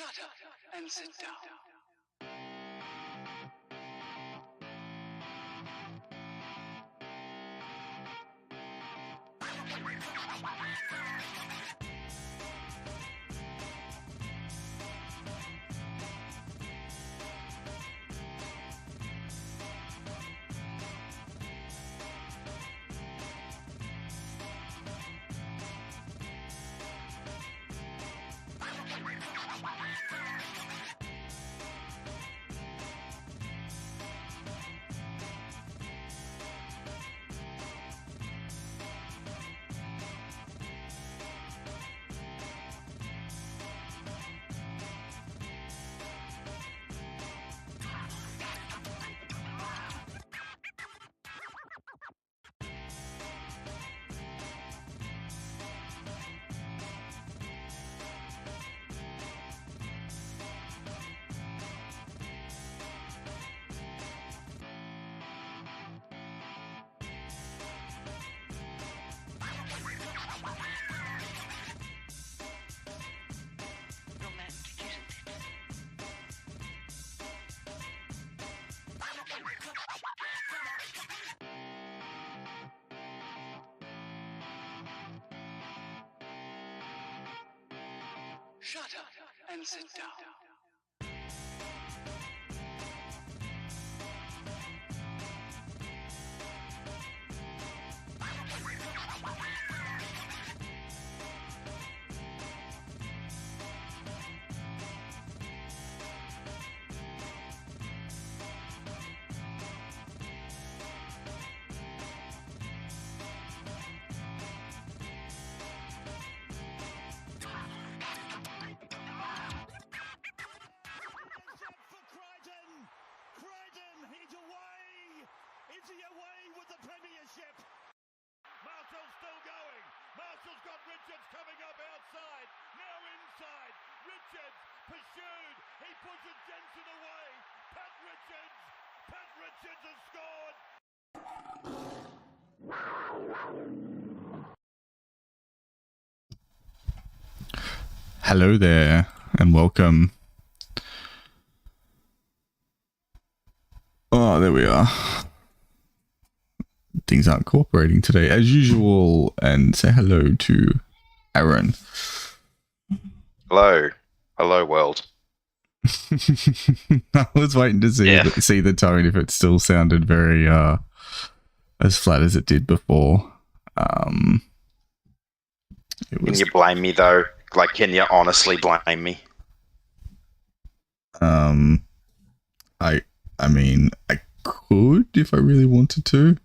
Shut up and sit down. Shut up and sit down. Marshall's still going. Marshall's got Richards coming up outside. Now inside. Richards pursued. He pushes Jensen away. Pat Richards has scored. Hello there and welcome. Oh, there we are. Things aren't cooperating today as usual, and say hello to Aaron. Hello world. I was waiting to see the tone if it still sounded very as flat as it did before. Can you blame me though? Like, can you honestly blame me? I mean, I could if I really wanted to.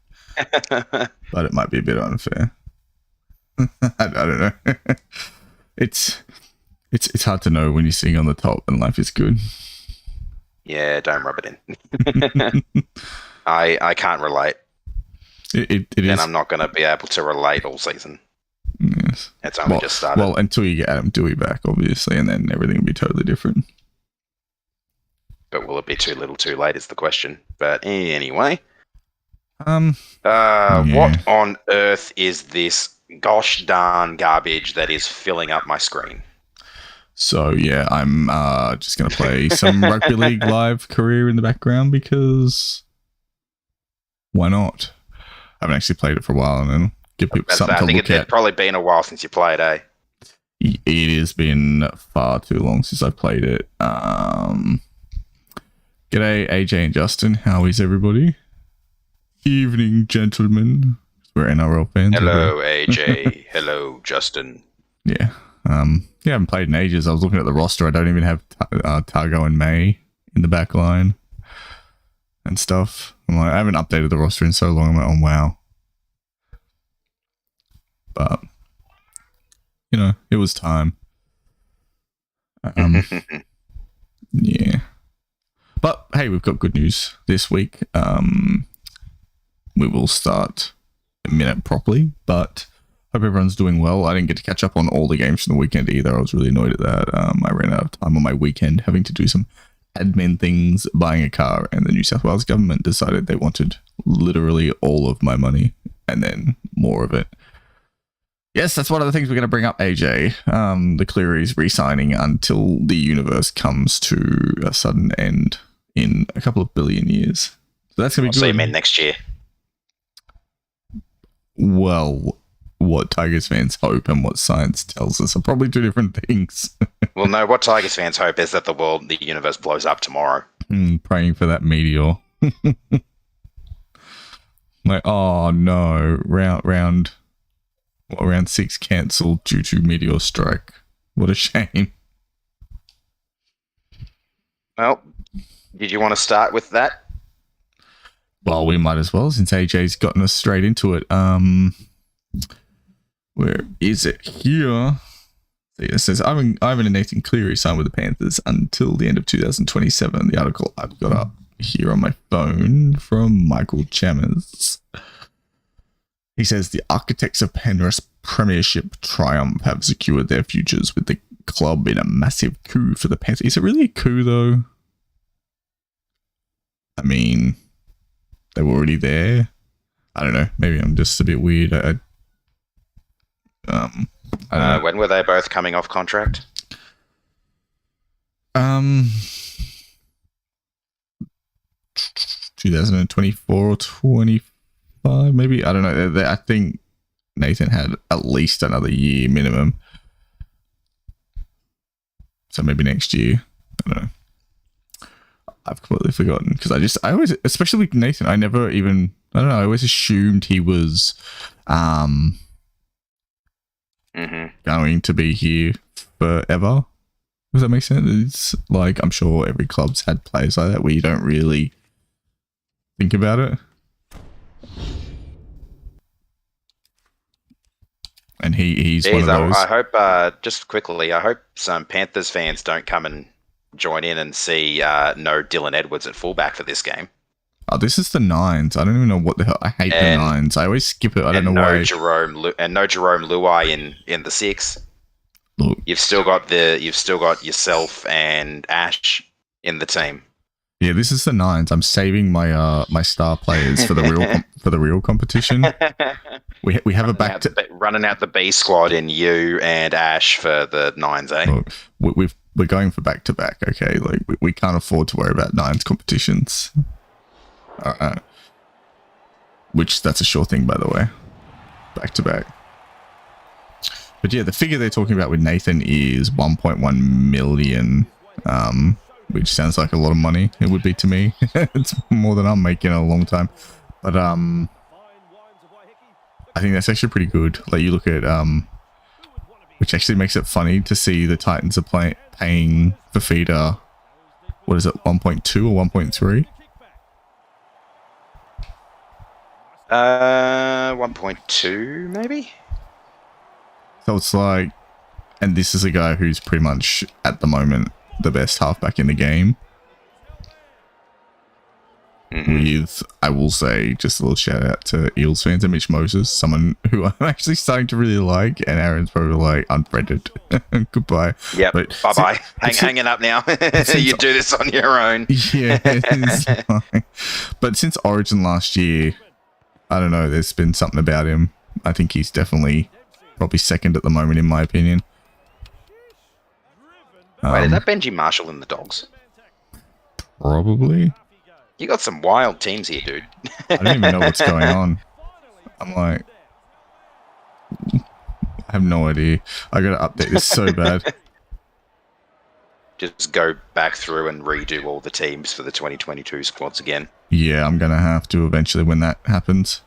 But it might be a bit unfair. I don't know. It's hard to know when you're sitting on the top and life is good. Yeah, don't rub it in. I can't relate. It is. And I'm not going to be able to relate all season. Yes. It's only just started. Well, until you get Adam Dewey back, obviously, and then everything will be totally different. But will it be too little too late is the question. But anyway. Yeah. What on earth is this gosh darn garbage that is filling up my screen? So yeah, I'm just gonna play some Rugby League Live career in the background because why not? I haven't actually played it for a while, and then give people something to look at. It's probably been a while since you played, eh? It has been far too long since I played it. G'day, AJ and Justin. How is everybody? Evening, gentlemen. We're NRL fans. Hello, AJ. Hello, Justin. Yeah. I haven't played in ages. I was looking at the roster. I don't even have Targo and May in the back line and stuff. I'm like, I haven't updated the roster in so long. I'm like, oh, wow. But, you know, it was time. Yeah. But, hey, we've got good news this week. We will start a minute properly, but hope everyone's doing well. I didn't get to catch up on all the games from the weekend either. I was really annoyed at that. I ran out of time on my weekend having to do some admin things, buying a car, and the New South Wales government decided they wanted literally all of my money and then more of it. Yes, that's one of the things we're going to bring up, AJ. The Cleary's re-signing until the universe comes to a sudden end in a couple of billion years. So that's going to be good. So you mean next year? Well, what Tigers fans hope and what science tells us are probably two different things. Well, no, what Tigers fans hope is that the universe blows up tomorrow. Praying for that meteor. Like, oh no, round 6 cancelled due to meteor strike. What a shame. Well, did you want to start with that? Well, we might as well, since AJ's gotten us straight into it. Where is it? Here. It says, Ivan and Nathan Cleary signed with the Panthers until the end of 2027. The article I've got up here on my phone from Michael Chammers. He says, the architects of Penrith's premiership triumph have secured their futures with the club in a massive coup for the Panthers. Is it really a coup, though? I mean, they were already there. I don't know. Maybe I'm just a bit weird. I don't know. When were they both coming off contract? 2024 or 25, maybe. I don't know. I think Nathan had at least another year minimum. So maybe next year. I don't know. I've completely forgotten because I always, especially with Nathan, I always assumed he was going to be here forever. Does that make sense? It's like, I'm sure every club's had players like that where you don't really think about it. And he's one of those. I hope, just quickly, I hope some Panthers fans don't come and join in and see no Dylan Edwards at fullback for this game. Oh, this is the Nines. I don't even know what the hell. I hate the Nines. I always skip it. I don't know why. No Jerome Luai in the 6. Look, you've still got yourself and Ash in the team. Yeah, this is the Nines. I'm saving my my star players for the real competition. We have running out the B squad in you and Ash for the Nines, eh? Look, we're going for back to back. Okay, like we can't afford to worry about Nines competitions. Which that's a sure thing, by the way. Back to back. But yeah, the figure they're talking about with Nathan is 1.1 million, which sounds like a lot of money. It would be to me. It's more than I'm making in a long time. But I think that's actually pretty good. Like you look at which actually makes it funny to see the Titans are paying Fafita, what is it, 1.2 or 1.3? 1.2 maybe. So it's like, and this is a guy who's pretty much at the moment the best halfback in the game. With, I will say, just a little shout out to Eels fans and Mitch Moses, someone who I'm actually starting to really like, and Aaron's probably like, unfriended. Goodbye. Yep. Bye-bye. Hanging up now. You do this on your own. Yeah. But since Origin last year, I don't know, there's been something about him. I think he's definitely probably second at the moment, in my opinion. Wait, is that Benji Marshall in the Dogs? Probably. You got some wild teams here, dude. I don't even know what's going on. I'm like, I have no idea. I gotta update this so bad. Just go back through and redo all the teams for the 2022 squads again. Yeah, I'm gonna have to eventually when that happens.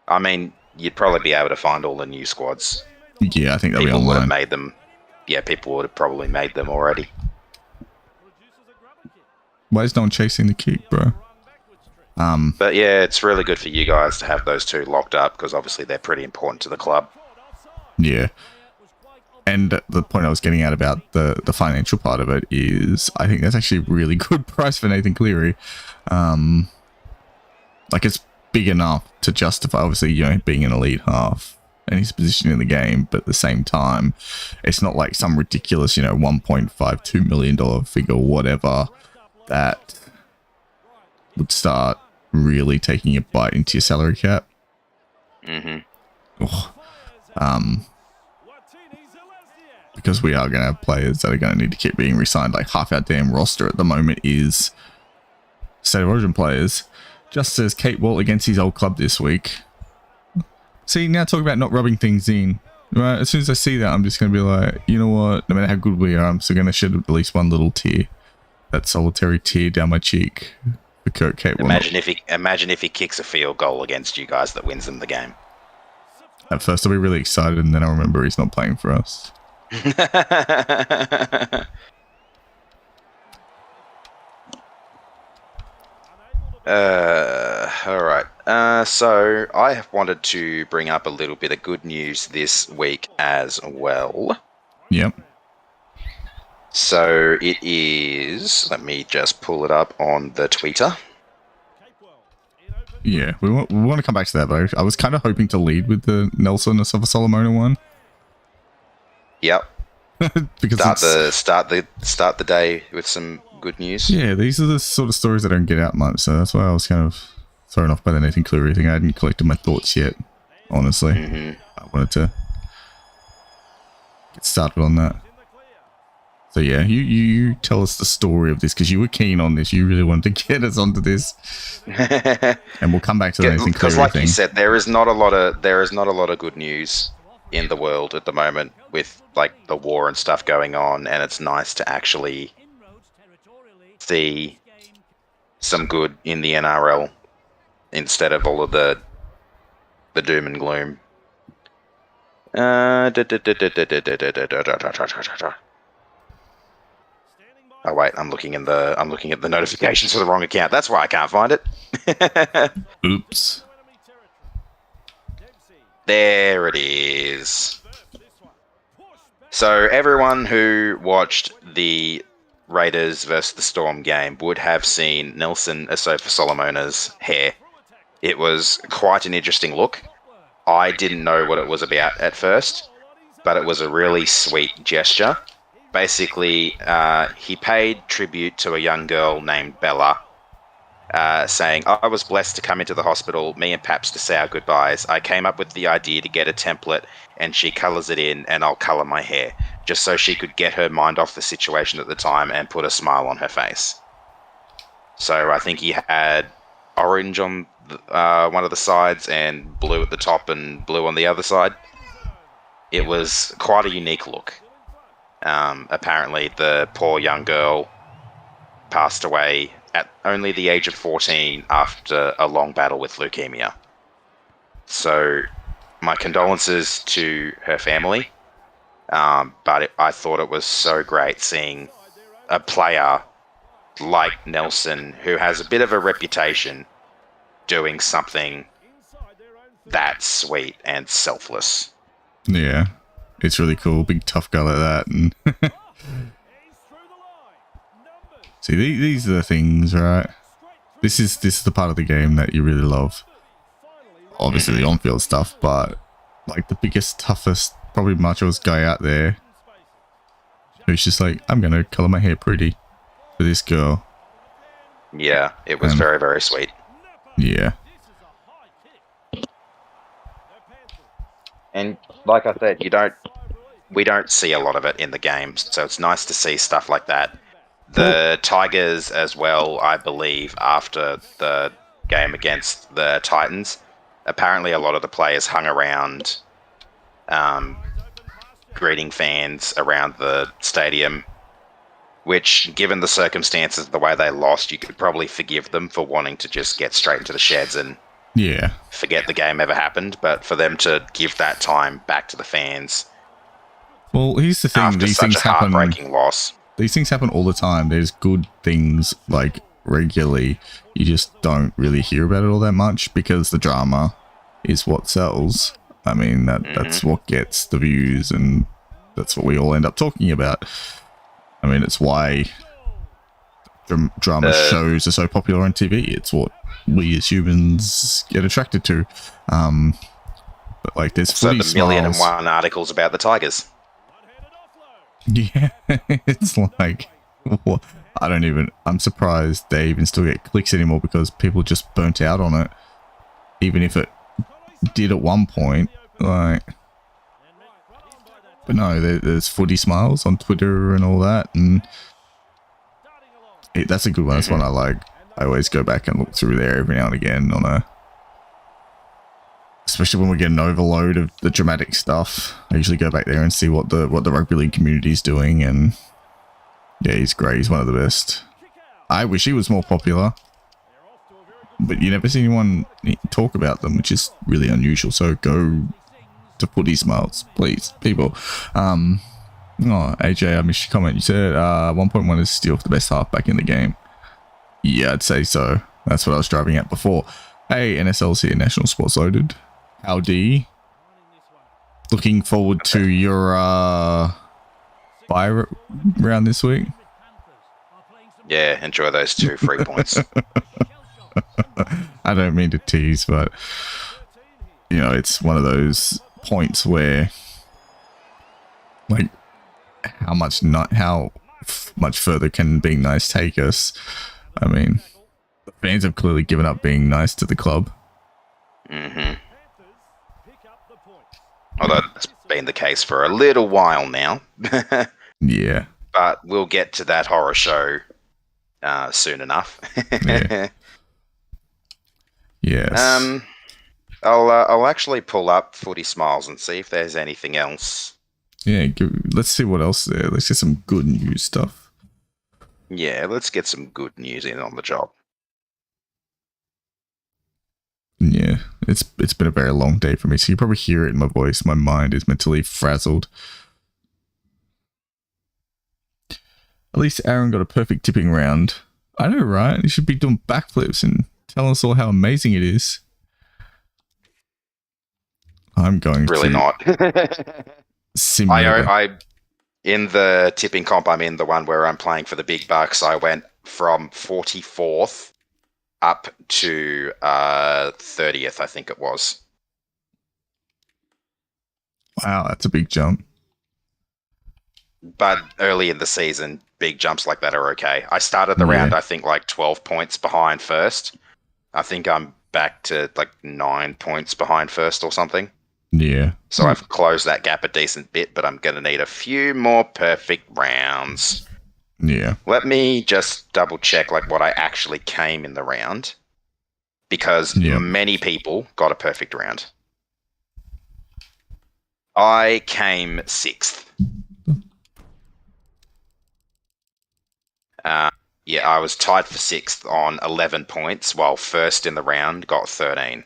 I mean, you'd probably be able to find all the new squads. Yeah, I think they'll be online. People would have online. made them. Yeah, people would have probably made them already. Why is no one chasing the kick, bro? But yeah, it's really good for you guys to have those two locked up because obviously they're pretty important to the club. Yeah. And the point I was getting at about the financial part of it is I think that's actually a really good price for Nathan Cleary. Like it's big enough to justify, obviously, you know, being an elite half and his position in the game, but at the same time, it's not like some ridiculous, you know, $1.52 million figure or whatever that would start really taking a bite into your salary cap. Because we are going to have players that are going to need to keep being re-signed. Like half our damn roster at the moment is State of Origin players. Just says Kate Walt against his old club this week. See, now talk about not rubbing things in. Right, as soon as I see that, I'm just going to be like, you know what? No matter how good we are, I'm still going to shed at least one little tear. That solitary tear down my cheek for Kurt Kate Walt. Imagine if he kicks a field goal against you guys that wins them the game. At first I'll be really excited, and then I'll remember he's not playing for us. All right. So I wanted to bring up a little bit of good news this week as well. Yep. So it is. Let me just pull it up on the Twitter. Yeah, we want to come back to that, but I was kind of hoping to lead with the Nelson Solomona one. Yep. Because start the day with some good news. Yeah, these are the sort of stories that don't get out much, so that's why I was kind of thrown off by the Nathan Cleary thing. I hadn't collected my thoughts yet, honestly. I wanted to get started on that. So yeah, you tell us the story of this, because you were keen on this. You really wanted to get us onto this, and we'll come back to the Nathan Cleary thing. Because, like you said, there is not a lot of good news in the world at the moment with like the war and stuff going on, and it's nice to actually see some good in the NRL instead of all of the doom and gloom. Oh wait, I'm looking at the notifications for the wrong account. That's why I can't find it. Oops. There it is. So everyone who watched the Raiders versus the Storm game would have seen Nelson Asofa-Solomona's hair. It was quite an interesting look. I didn't know what it was about at first, but it was a really sweet gesture. Basically, he paid tribute to a young girl named Bella, saying, I was blessed to come into the hospital, me and Paps to say our goodbyes. I came up with the idea to get a template, and she colours it in, and I'll colour my hair, just so she could get her mind off the situation at the time and put a smile on her face. So I think he had orange on one of the sides and blue at the top and blue on the other side. It was quite a unique look. Apparently the poor young girl passed away at only the age of 14 after a long battle with leukemia. So my condolences to her family, but I thought it was so great seeing a player like Nelson, who has a bit of a reputation, doing something that sweet and selfless. Yeah. It's really cool, big tough guy like that. And see, these are the things, right? This is the part of the game that you really love. Obviously the on-field stuff, but like the biggest, toughest, probably machoest guy out there, who's just like, I'm gonna color my hair pretty for this girl. Yeah, it was very, very sweet. Yeah. And like I said, we don't see a lot of it in the games, so it's nice to see stuff like that. The Tigers as well, I believe, after the game against the Titans, apparently a lot of the players hung around greeting fans around the stadium, which, given the circumstances, the way they lost, you could probably forgive them for wanting to just get straight into the sheds and forget the game ever happened. But for them to give that time back to the fans, well, here's the thing: after these such things a happen. Heartbreaking loss. These things happen all the time. There's good things like regularly. You just don't really hear about it all that much because the drama is what sells. I mean, that's what gets the views, and that's what we all end up talking about. I mean, it's why drama shows are so popular on TV. It's what we as humans get attracted to. But like, there's so the smiles. 1,000,001 articles about the Tigers. Yeah, it's like, well, I'm surprised they even still get clicks anymore, because people just burnt out on it. Even if it did at one point, Like, but no, there's Footy Smiles on Twitter and all that, and that's a good one. That's one I like. I always go back and look through there every now and again especially when we get an overload of the dramatic stuff. I usually go back there and see what the rugby league community is doing, and yeah, he's great. He's one of the best. I wish he was more popular, but you never see anyone talk about them, which is really unusual. So go to Footy Smiles, please, people. Oh, AJ, I missed your comment. You said 1.1 is still the best halfback in the game. Yeah, I'd say so. That's what I was driving at before. Hey, NSL's here, National Sports Loaded. Howdy. Looking forward to your bye round this week. Yeah, enjoy those 2 free points. I don't mean to tease, but you know, it's one of those points where, like, how much further can being nice take us? I mean, the fans have clearly given up being nice to the club. Although that's been the case for a little while now. Yeah. But we'll get to that horror show soon enough. Yeah. Yes. I'll actually pull up Footy Smiles and see if there's anything else. Yeah, let's see what else there. Let's get some good news stuff. Yeah, let's get some good news in on the job. Yeah, it's been a very long day for me, so you probably hear it in my voice. My mind is mentally frazzled. At least Aaron got a perfect tipping round. I know, right? He should be doing backflips and telling us all how amazing it is. I'm going really to not. I in the tipping comp I'm in, the one where I'm playing for the big bucks, I went from 44th up to 30th, I think it was. Wow, that's a big jump. But early in the season, big jumps like that are okay. I started the round, I think, like 12 points behind first. I think I'm back to like 9 points behind first or something. Yeah. So I've closed that gap a decent bit, but I'm going to need a few more perfect rounds. Yeah. Let me just double check like what I actually came in the round, because many people got a perfect round. I came 6th. I was tied for 6th on 11 points, while first in the round got 13.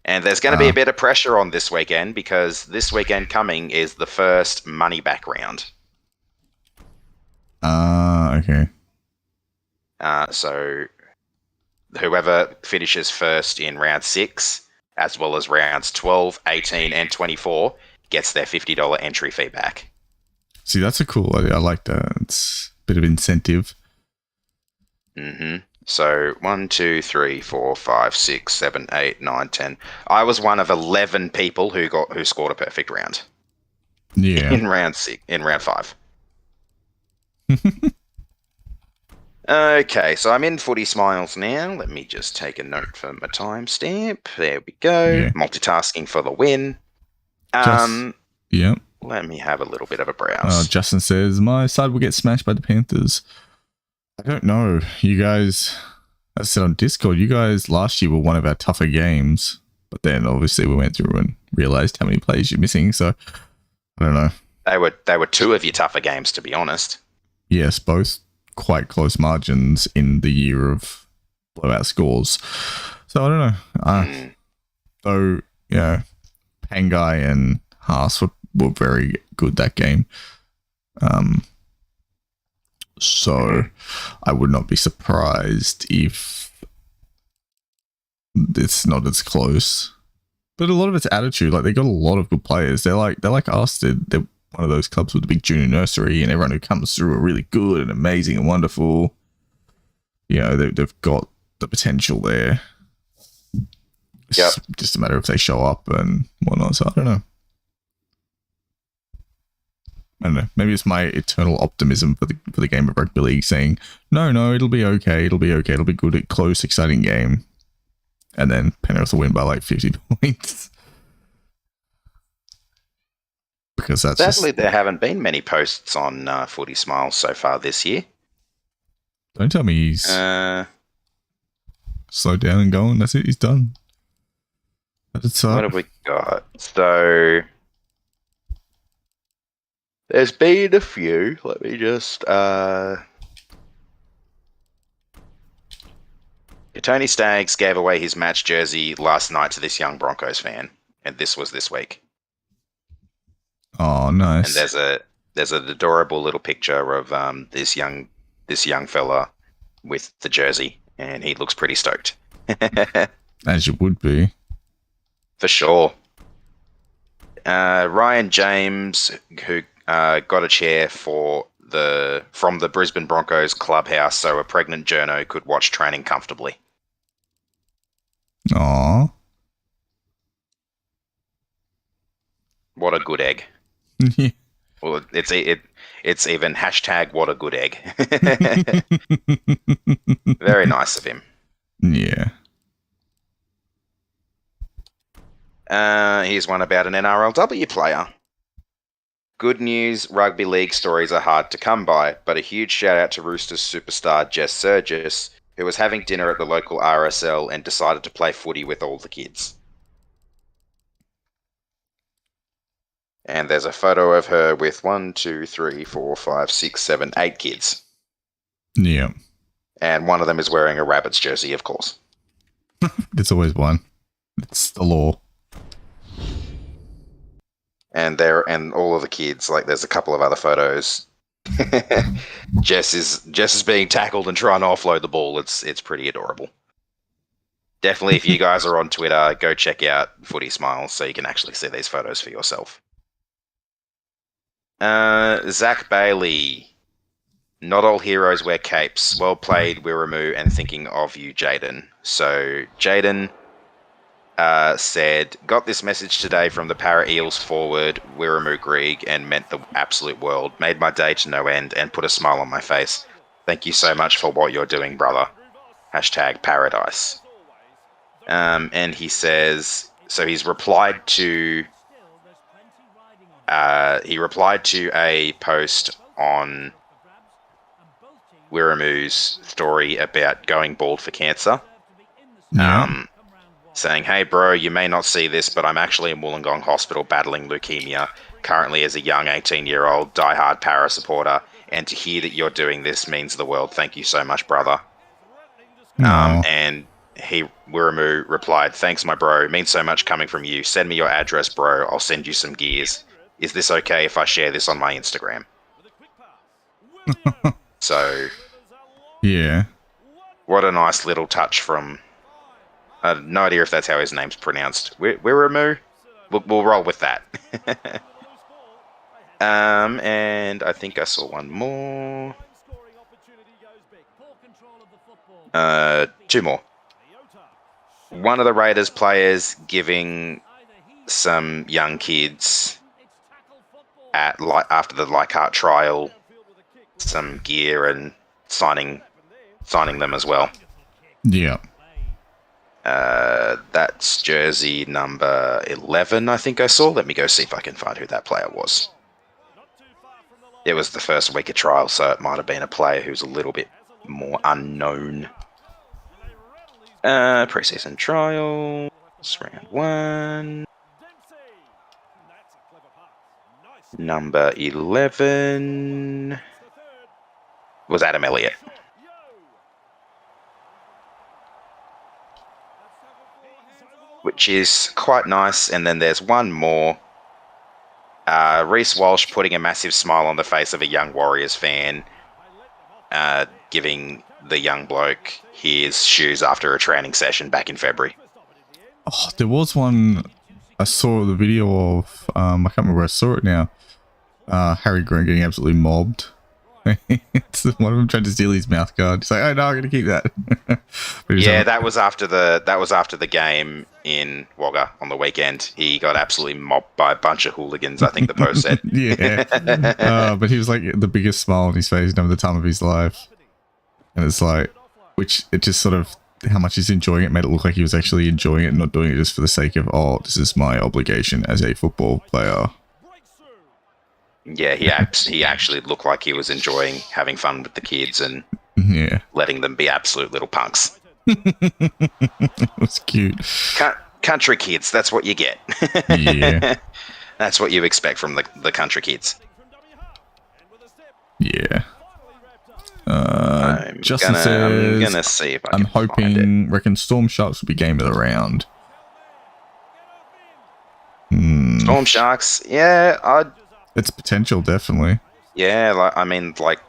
And there's going to be a bit of pressure on this weekend, because this weekend coming is the first money back round. Okay. So whoever finishes first in round 6, as well as rounds 12, 18, and 24, gets their $50 entry fee back. See, that's a cool idea. I like that. It's a bit of incentive. So 1, 2, 3, 4, 5, 6, 7, 8, 9, 10. I was one of 11 people who scored a perfect round. Yeah. In round 5. Okay, so I'm in Footy Smiles now. Let me just take a note for my timestamp. There we go. Yeah. Multitasking for the win. Yep. Let me have a little bit of a browse. Justin says, my side will get smashed by the Panthers. I don't know. You guys, as I said on Discord, you guys last year were one of our tougher games. But then obviously we went through and realized how many players you're missing. So I don't know. They were 2 of your tougher games, to be honest. Yes, both quite close margins in the year of blowout scores. So I don't know. Though, Pangai and Haas were very good that game. So I would not be surprised if it's not as close. But a lot of it's attitude. Like, they got a lot of good players. They're like us. They're one of those clubs with a big junior nursery, and everyone who comes through are really good and amazing and wonderful. They've got the potential there. It's just a matter of if they show up and whatnot. So I don't know. Maybe it's my eternal optimism for the game of rugby league saying, no, it'll be okay. It'll be good, a close, exciting game. And then Penrith will win by like 50 points. because that's Sadly, just... there haven't been many posts on Footy Smiles so far this year. Don't tell me he's slowed down and going. That's it. He's done. That's what have we got? So there's been a few. Let me just Tony Staggs gave away his match jersey last night to this young Broncos fan, and this was this week. Oh, nice. And there's an adorable little picture of this young fella with the jersey, and he looks pretty stoked. As you would be. For sure. Ryan James, who got a chair from the Brisbane Broncos clubhouse so a pregnant journo could watch training comfortably. Aww. What a good egg. Yeah. Well, it's even hashtag what a good egg. Very nice of him. Yeah. Here's one about an NRLW player. Good news, rugby league stories are hard to come by, but a huge shout out to Roosters superstar Jess Surgis, who was having dinner at the local RSL and decided to play footy with all the kids. And there's a photo of her with 1, 2, 3, 4, 5, 6, 7, 8 kids. Yeah. And one of them is wearing a Rabbits jersey, of course. It's always one. It's the law. And all of the kids, like there's a couple of other photos. Jess is being tackled and trying to offload the ball. It's pretty adorable. Definitely, if you guys are on Twitter, go check out Footy Smiles so you can actually see these photos for yourself. Zach Bailey. Not all heroes wear capes. Well played, Wiramu, and thinking of you, Jaden. So, Jaden said, got this message today from the Para Eels forward, Wiramu Grieg, and meant the absolute world. Made my day to no end and put a smile on my face. Thank you so much for what you're doing, brother. Hashtag paradise. And he says, so he's replied to a post on Wiramu's story about going bald for cancer. Yeah. Saying, hey bro, you may not see this, but I'm actually in Wollongong Hospital battling leukemia, currently as a young 18-year-old diehard Para supporter, and to hear that you're doing this means the world. Thank you so much, brother. And Wiramu replied, thanks my bro, means so much coming from you. Send me your address, bro, I'll send you some gears. Is this okay if I share this on my Instagram? So, yeah. What a nice little touch from... I have no idea if that's how his name's pronounced. Wiramu? We'll roll with that. And I think I saw one more. 2 more. One of the Raiders players giving some young kids after the Leichhardt trial some gear and signing them as well. Yeah. That's jersey number 11, I think I saw. Let me go see if I can find who that player was. It was the first week of trial, so it might have been a player who's a little bit more unknown. Preseason trials, round 1. Number 11 was Adam Elliott. Which is quite nice. And then there's one more. Reece Walsh putting a massive smile on the face of a young Warriors fan, giving the young bloke his shoes after a training session back in February. Oh, there was one I saw the video of, I can't remember where I saw it now. Harry Grant getting absolutely mobbed. It's one of them tried to steal his mouth guard. He's like, "Oh no, I'm gonna keep that." Yeah, that was after the game in Wagga on the weekend. He got absolutely mobbed by a bunch of hooligans. I think the post said. Yeah, but he was like the biggest smile on his face over the time of his life, and it's like, which it just sort of how much he's enjoying it made it look like he was actually enjoying it, and not doing it just for the sake of, oh, this is my obligation as a football player. Yeah, he actually looked like he was enjoying having fun with the kids and Yeah. letting them be absolute little punks. It was cute. Country kids, that's what you get. Yeah. That's what you expect from the country kids. Yeah. I'm Justin says, I'm gonna see if I'm can find hoping, reckon Storm Sharks will be game of the round. it. Storm Sharks, yeah, It's potential, definitely. like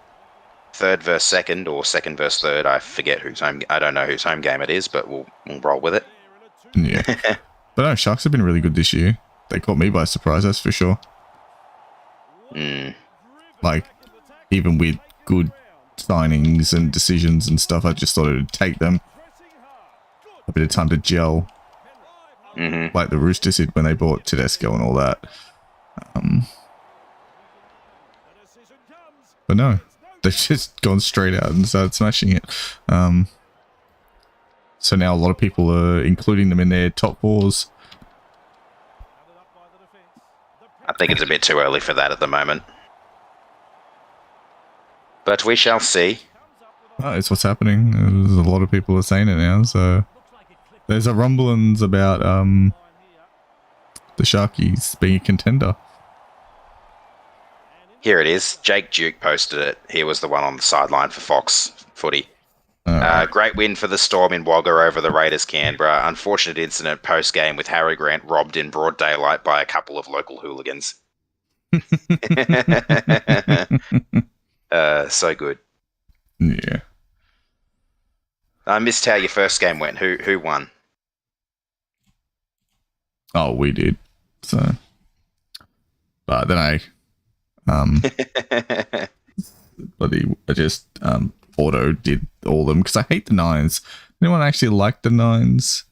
third versus second or second versus third. I forget whose home. I don't know whose home game it is, but we'll roll with it. Yeah. But no, Sharks have been really good this year. They caught me by surprise, that's for sure. Like, even with good signings and decisions and stuff, I just thought it would take them a bit of time to gel. Like the Roosters did when they bought Tedesco and all that. But no, they've just gone straight out and started smashing it. So now a lot of people are including them in their top fours. I think it's a bit too early for that at the moment, but we shall see. Oh, it's what's happening. There's a lot of people are saying it now. So there's a rumblings about the Sharkies being a contender. Here it is. Jake Duke posted it. He was the one on the sideline for Fox Footy. Great win for the Storm in Wagga over the Raiders Canberra. Unfortunate incident post-game with Harry Grant robbed in broad daylight by a couple of local hooligans. So good. Yeah. I missed how your first game went. Who won? Oh, we did. So, but then I auto did all of them because I hate the nines. Anyone actually like the nines?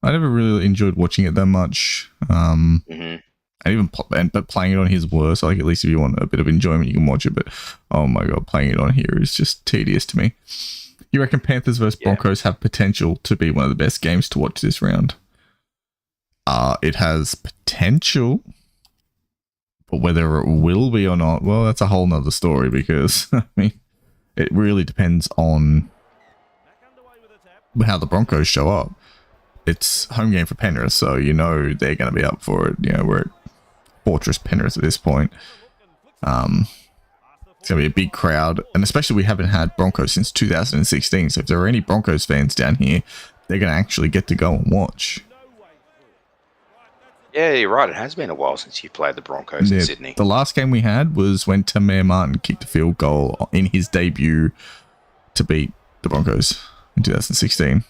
I never really enjoyed watching it that much. And even but playing it on here is worse. Like, at least if you want a bit of enjoyment, you can watch it. But oh my god, playing it on here is just tedious to me. You reckon Panthers versus Broncos have potential to be one of the best games to watch this round? It has potential. But whether it will be or not, well, that's a whole nother story because, I mean, it really depends on how the Broncos show up. It's home game for Penrith, so you know they're going to be up for it. You know, we're at Fortress Penrith at this point. It's going to be a big crowd, and especially we haven't had Broncos since 2016, so if there are any Broncos fans down here, they're going to actually get to go and watch. Yeah, you're right. It has been a while since you played the Broncos in Sydney. The last game we had was when Tamir Martin kicked a field goal in his debut to beat the Broncos in 2016.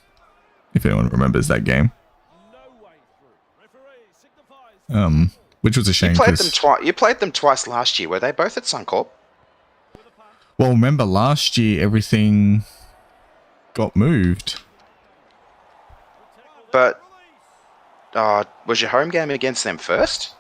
If anyone remembers that game. Which was a shame. You played them twice last year. Were they both at Suncorp? Well, remember last year everything got moved. But was your home game against them first?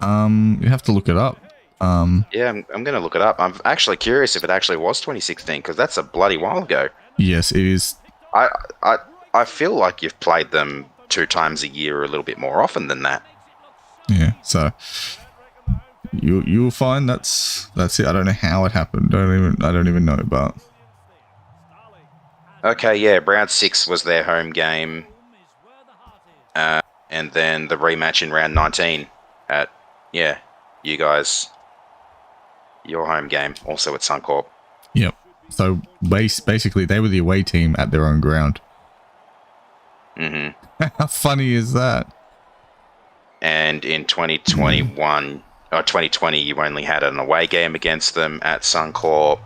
You have to look it up. Yeah, I'm going to look it up. I'm actually curious if it actually was 2016 because that's a bloody while ago. Yes, it is. I feel like you've played them 2 times a year or a little bit more often than that. Yeah, so you'll find that's it. I don't know how it happened. I don't even know, but okay, yeah, round 6 was their home game. And then the rematch in round 19 at, you guys, your home game, also at Suncorp. Yep. So basically, they were the away team at their own ground. How funny is that? And in 2021 or 2020, you only had an away game against them at Suncorp.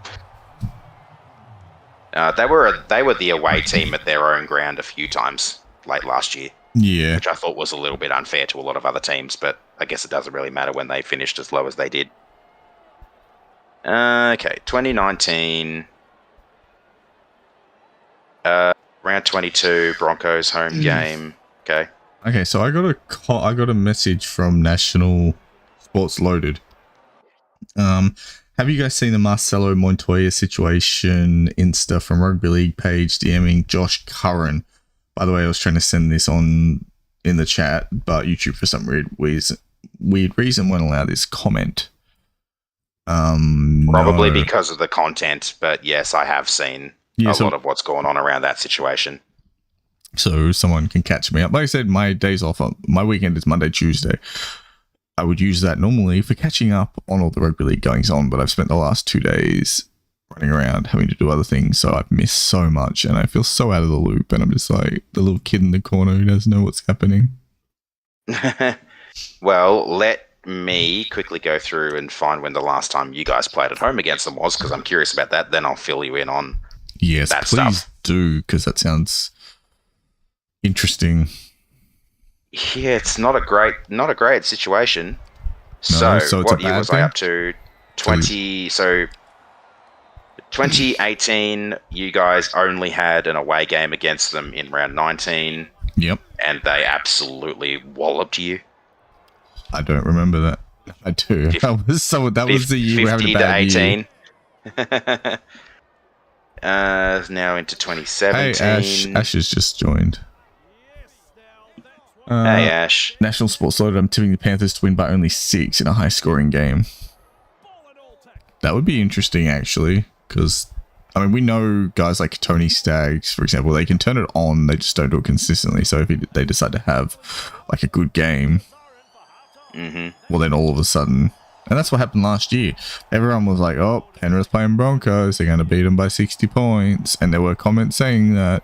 They were the away team at their own ground a few times late last year. Yeah. Which I thought was a little bit unfair to a lot of other teams, but I guess it doesn't really matter when they finished as low as they did. Okay, 2019. Round 22, Broncos home game. Okay. Okay, so I got a message from National Sports Loaded. Have you guys seen the Marcelo Montoya situation Insta from Rugby League page DMing Josh Curran? By the way, I was trying to send this on in the chat, but YouTube for some weird reason won't allow this comment. Probably No. because of the content, but yes, I have seen a lot of what's going on around that situation. So someone can catch me up. Like I said, my days off, my weekend is Monday, Tuesday. I would use that normally for catching up on all the rugby league goings on, but I've spent the last 2 days running around having to do other things, so I've missed so much, and I feel so out of the loop, and I'm just like the little kid in the corner who doesn't know what's happening. Well, let me quickly go through and find when the last time you guys played at home against them was, because I'm curious about that. Then I'll fill you in on that please stuff. do, because that sounds interesting. Yeah, it's not a great situation. No, so it's what a year bad was thing? I up to? 2018, you guys only had an away game against them in round 19. Yep. And they absolutely walloped you. I don't remember that. I do. That was the year we're having a bad 50 to 18. Now into 2017. Hey, Ash has just joined. Hey, Ash. National Sports Loaded, I'm tipping the Panthers to win by only 6 in a high-scoring game. That would be interesting, actually, because, I mean, we know guys like Tony Staggs, for example, they can turn it on, they just don't do it consistently. So if they decide to have, like, a good game, well, then all of a sudden... And that's what happened last year. Everyone was like, oh, Penrith playing Broncos, they're going to beat them by 60 points. And there were comments saying that.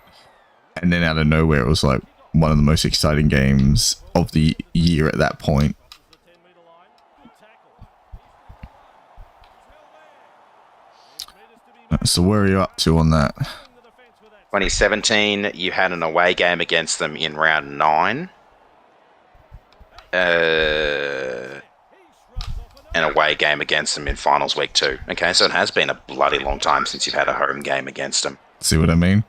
And then out of nowhere, it was like one of the most exciting games of the year at that point. So where are you up to on that? 2017, you had an away game against them in round 9. An away game against them in finals week 2. Okay, so it has been a bloody long time since you've had a home game against them. See what I mean?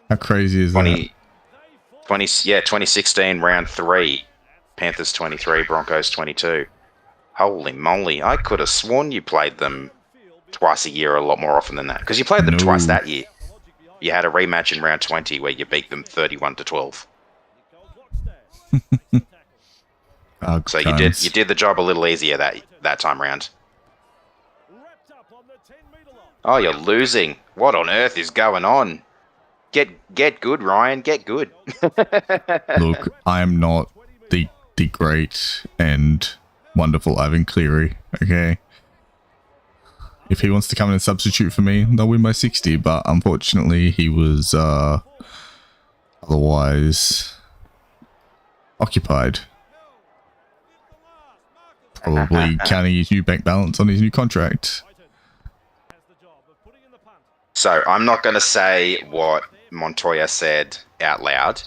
How crazy is that? 2016, round 3. Panthers 23, Broncos 22. Holy moly, I could have sworn you played them twice a year, a lot more often than that. Because you played them twice that year. You had a rematch in round 20 where you beat them 31-12. So you did the job a little easier that time round. Oh, you're losing. What on earth is going on? Get good, Ryan. Get good. Look, I am not the great and wonderful Ivan Cleary, okay? If he wants to come in and substitute for me, they'll win by 60, but unfortunately he was otherwise occupied. Probably counting his new bank balance on his new contract. So I'm not going to say what Montoya said out loud,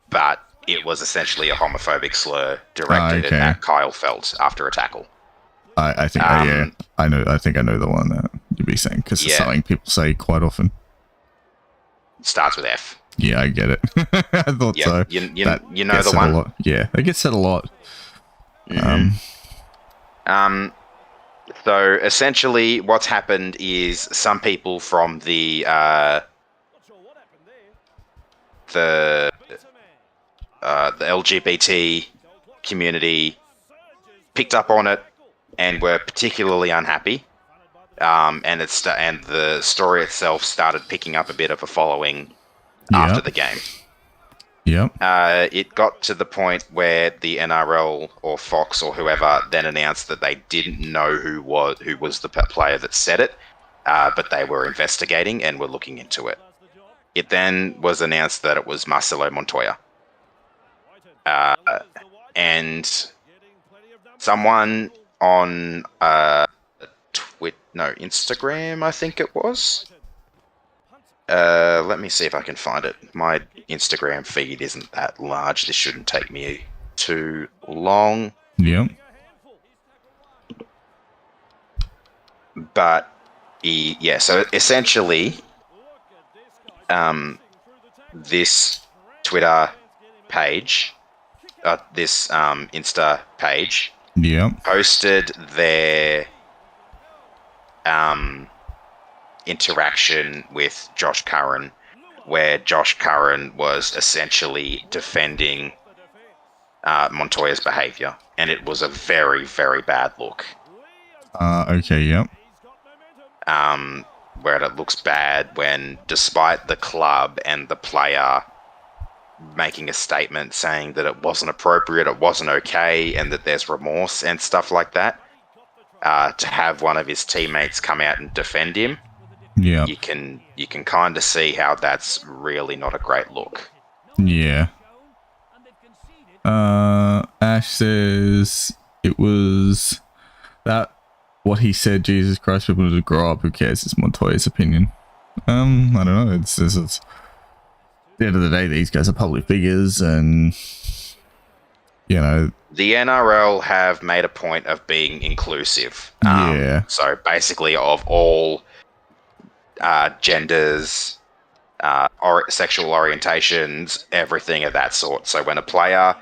but it was essentially a homophobic slur directed at Kyle Felt after a tackle. I think, yeah, I know. I think I know the one that you'd be saying, because it's something people say quite often. Starts with F. Yeah, I get it. I thought so. You know the one. A lot. Yeah, it gets said a lot. So essentially, what's happened is some people from the LGBT community picked up on it and were particularly unhappy. And the story itself started picking up a bit of a following after the game. Yep. It got to the point where the NRL or Fox or whoever then announced that they didn't know who was the player that said it, but they were investigating and were looking into it. It then was announced that it was Marcelo Montoya. And someone on Instagram, I think it was. Let me see if I can find it. My Instagram feed isn't that large. This shouldn't take me too long. Yep. But so essentially, this Twitter page, this Insta page, posted their interaction with Josh Curran, where Josh Curran was essentially defending Montoya's behaviour, and it was a very, very bad look. Okay, yep. where it looks bad when, despite the club and the player making a statement saying that it wasn't appropriate, it wasn't okay, and that there's remorse and stuff like that, to have one of his teammates come out and defend him, Yeah. you can kind of see how that's really not a great look. Yeah. Ash says it was that what he said. Jesus Christ, people need to grow up. Who cares? It's Montoya's opinion. I don't know. It's at the end of the day, these guys are public figures, and you know, the NRL have made a point of being inclusive. Yeah. So basically, of all genders, sexual orientations, everything of that sort. So when a player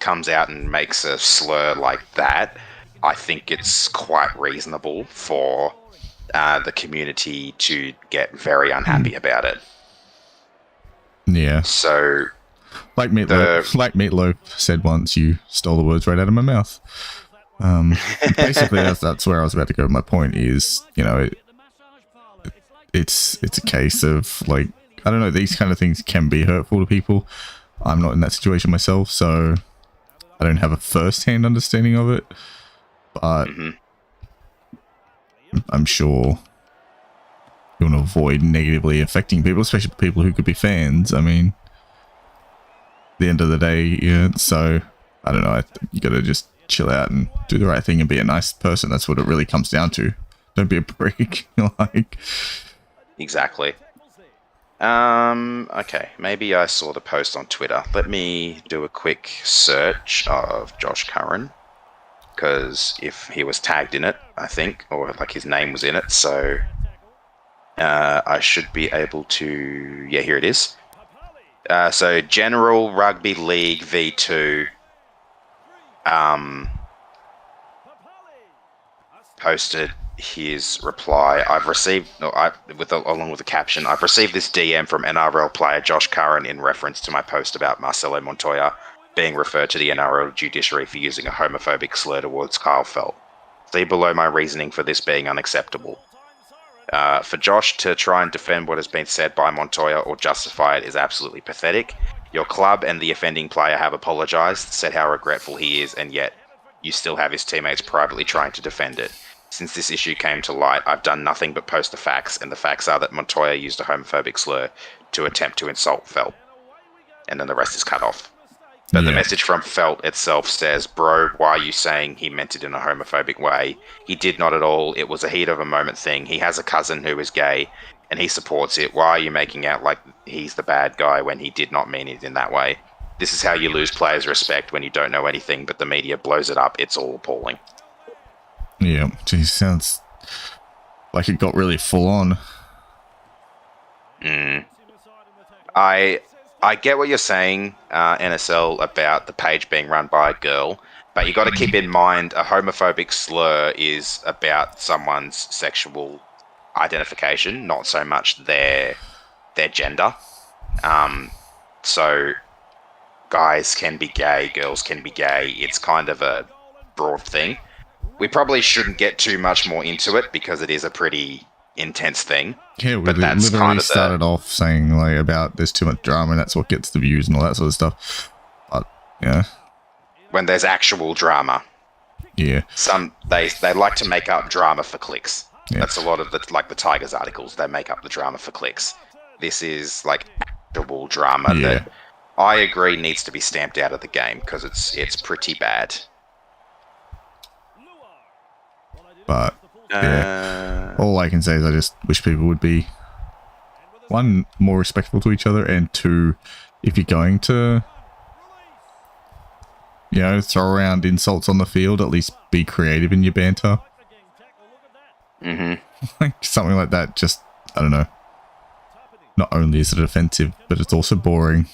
comes out and makes a slur like that, I think it's quite reasonable for the community to get very unhappy about it. Yeah. So, like Meatloaf said once, you stole the words right out of my mouth. Basically, that's where I was about to go. My point is, you know, it's a case of, like, I don't know, these kind of things can be hurtful to people. I'm not in that situation myself, so I don't have a first-hand understanding of it, but I'm sure you want to avoid negatively affecting people, especially people who could be fans. I mean, at the end of the day, yeah, so I don't know, you gotta just chill out and do the right thing and be a nice person. That's what it really comes down to. Don't be a prick. Like, exactly. Okay, maybe I saw the post on Twitter. Let me do a quick search of Josh Curran, because if he was tagged in it, I think, or like his name was in it, so I should be able to... Yeah, here it is. So General Rugby League V2 posted his reply. I've received, along with the caption, I've received this DM from NRL player Josh Curran in reference to my post about Marcelo Montoya being referred to the NRL judiciary for using a homophobic slur towards Kyle Felt. See below my reasoning for this being unacceptable. For Josh to try and defend what has been said by Montoya or justify it is absolutely pathetic. Your club and the offending player have apologised, said how regretful he is, and yet you still have his teammates privately trying to defend it. Since this issue came to light, I've done nothing but post the facts, and the facts are that Montoya used a homophobic slur to attempt to insult Felt. And then the rest is cut off. But the message from Felt itself says, bro, why are you saying he meant it in a homophobic way? He did not at all. It was a heat of a moment thing. He has a cousin who is gay, and he supports it. Why are you making out like he's the bad guy when he did not mean it in that way? This is how you lose players' respect when you don't know anything, but the media blows it up. It's all appalling. Yeah, geez, sounds like it got really full on. I get what you're saying, NSL, about the page being run by a girl, but you got to keep in mind a homophobic slur is about someone's sexual identification, not so much their gender. So guys can be gay, girls can be gay. It's kind of a broad thing. We probably shouldn't get too much more into it because it is a pretty intense thing. Yeah, we but that's literally kind of started off saying like about there's too much drama and that's what gets the views and all that sort of stuff. But yeah, when there's actual drama, yeah, they like to make up drama for clicks. Yeah. That's a lot of the Tigers articles. They make up the drama for clicks. This is like actual drama that I agree needs to be stamped out of the game because it's pretty bad. But yeah, all I can say is I just wish people would be, one, more respectful to each other, and two, if you're going to, you know, throw around insults on the field, at least be creative in your banter. Like something like that, just, I don't know. Not only is it offensive, but it's also boring.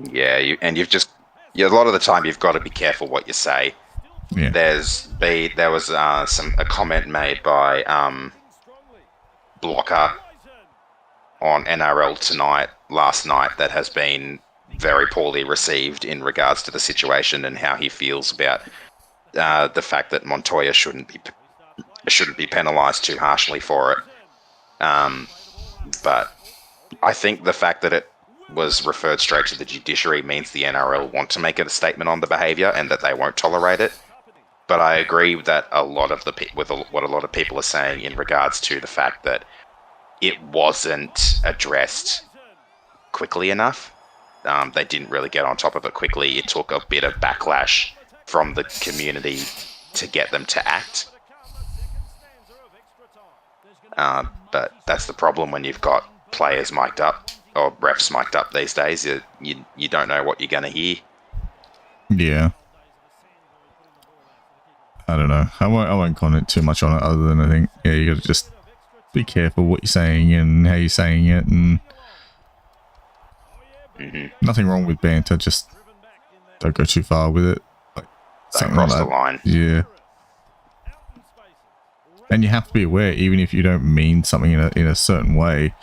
Yeah, a lot of the time you've got to be careful what you say. Yeah. There was a comment made by Blocker on NRL last night that has been very poorly received in regards to the situation and how he feels about the fact that Montoya shouldn't be penalised too harshly for it. But I think the fact that it was referred straight to the judiciary means the NRL want to make a statement on the behaviour and that they won't tolerate it. But I agree that what a lot of people are saying in regards to the fact that it wasn't addressed quickly enough. They didn't really get on top of it quickly. It took a bit of backlash from the community to get them to act. But that's the problem when you've got players mic'd up or refs mic'd up these days. You don't know what you're going to hear. Yeah. I don't know. I won't comment too much on it other than I think, yeah, you got to just be careful what you're saying and how you're saying it, and nothing wrong with banter, just don't go too far with it. Like, Don't cross the line. Yeah. And you have to be aware, even if you don't mean something in a certain way,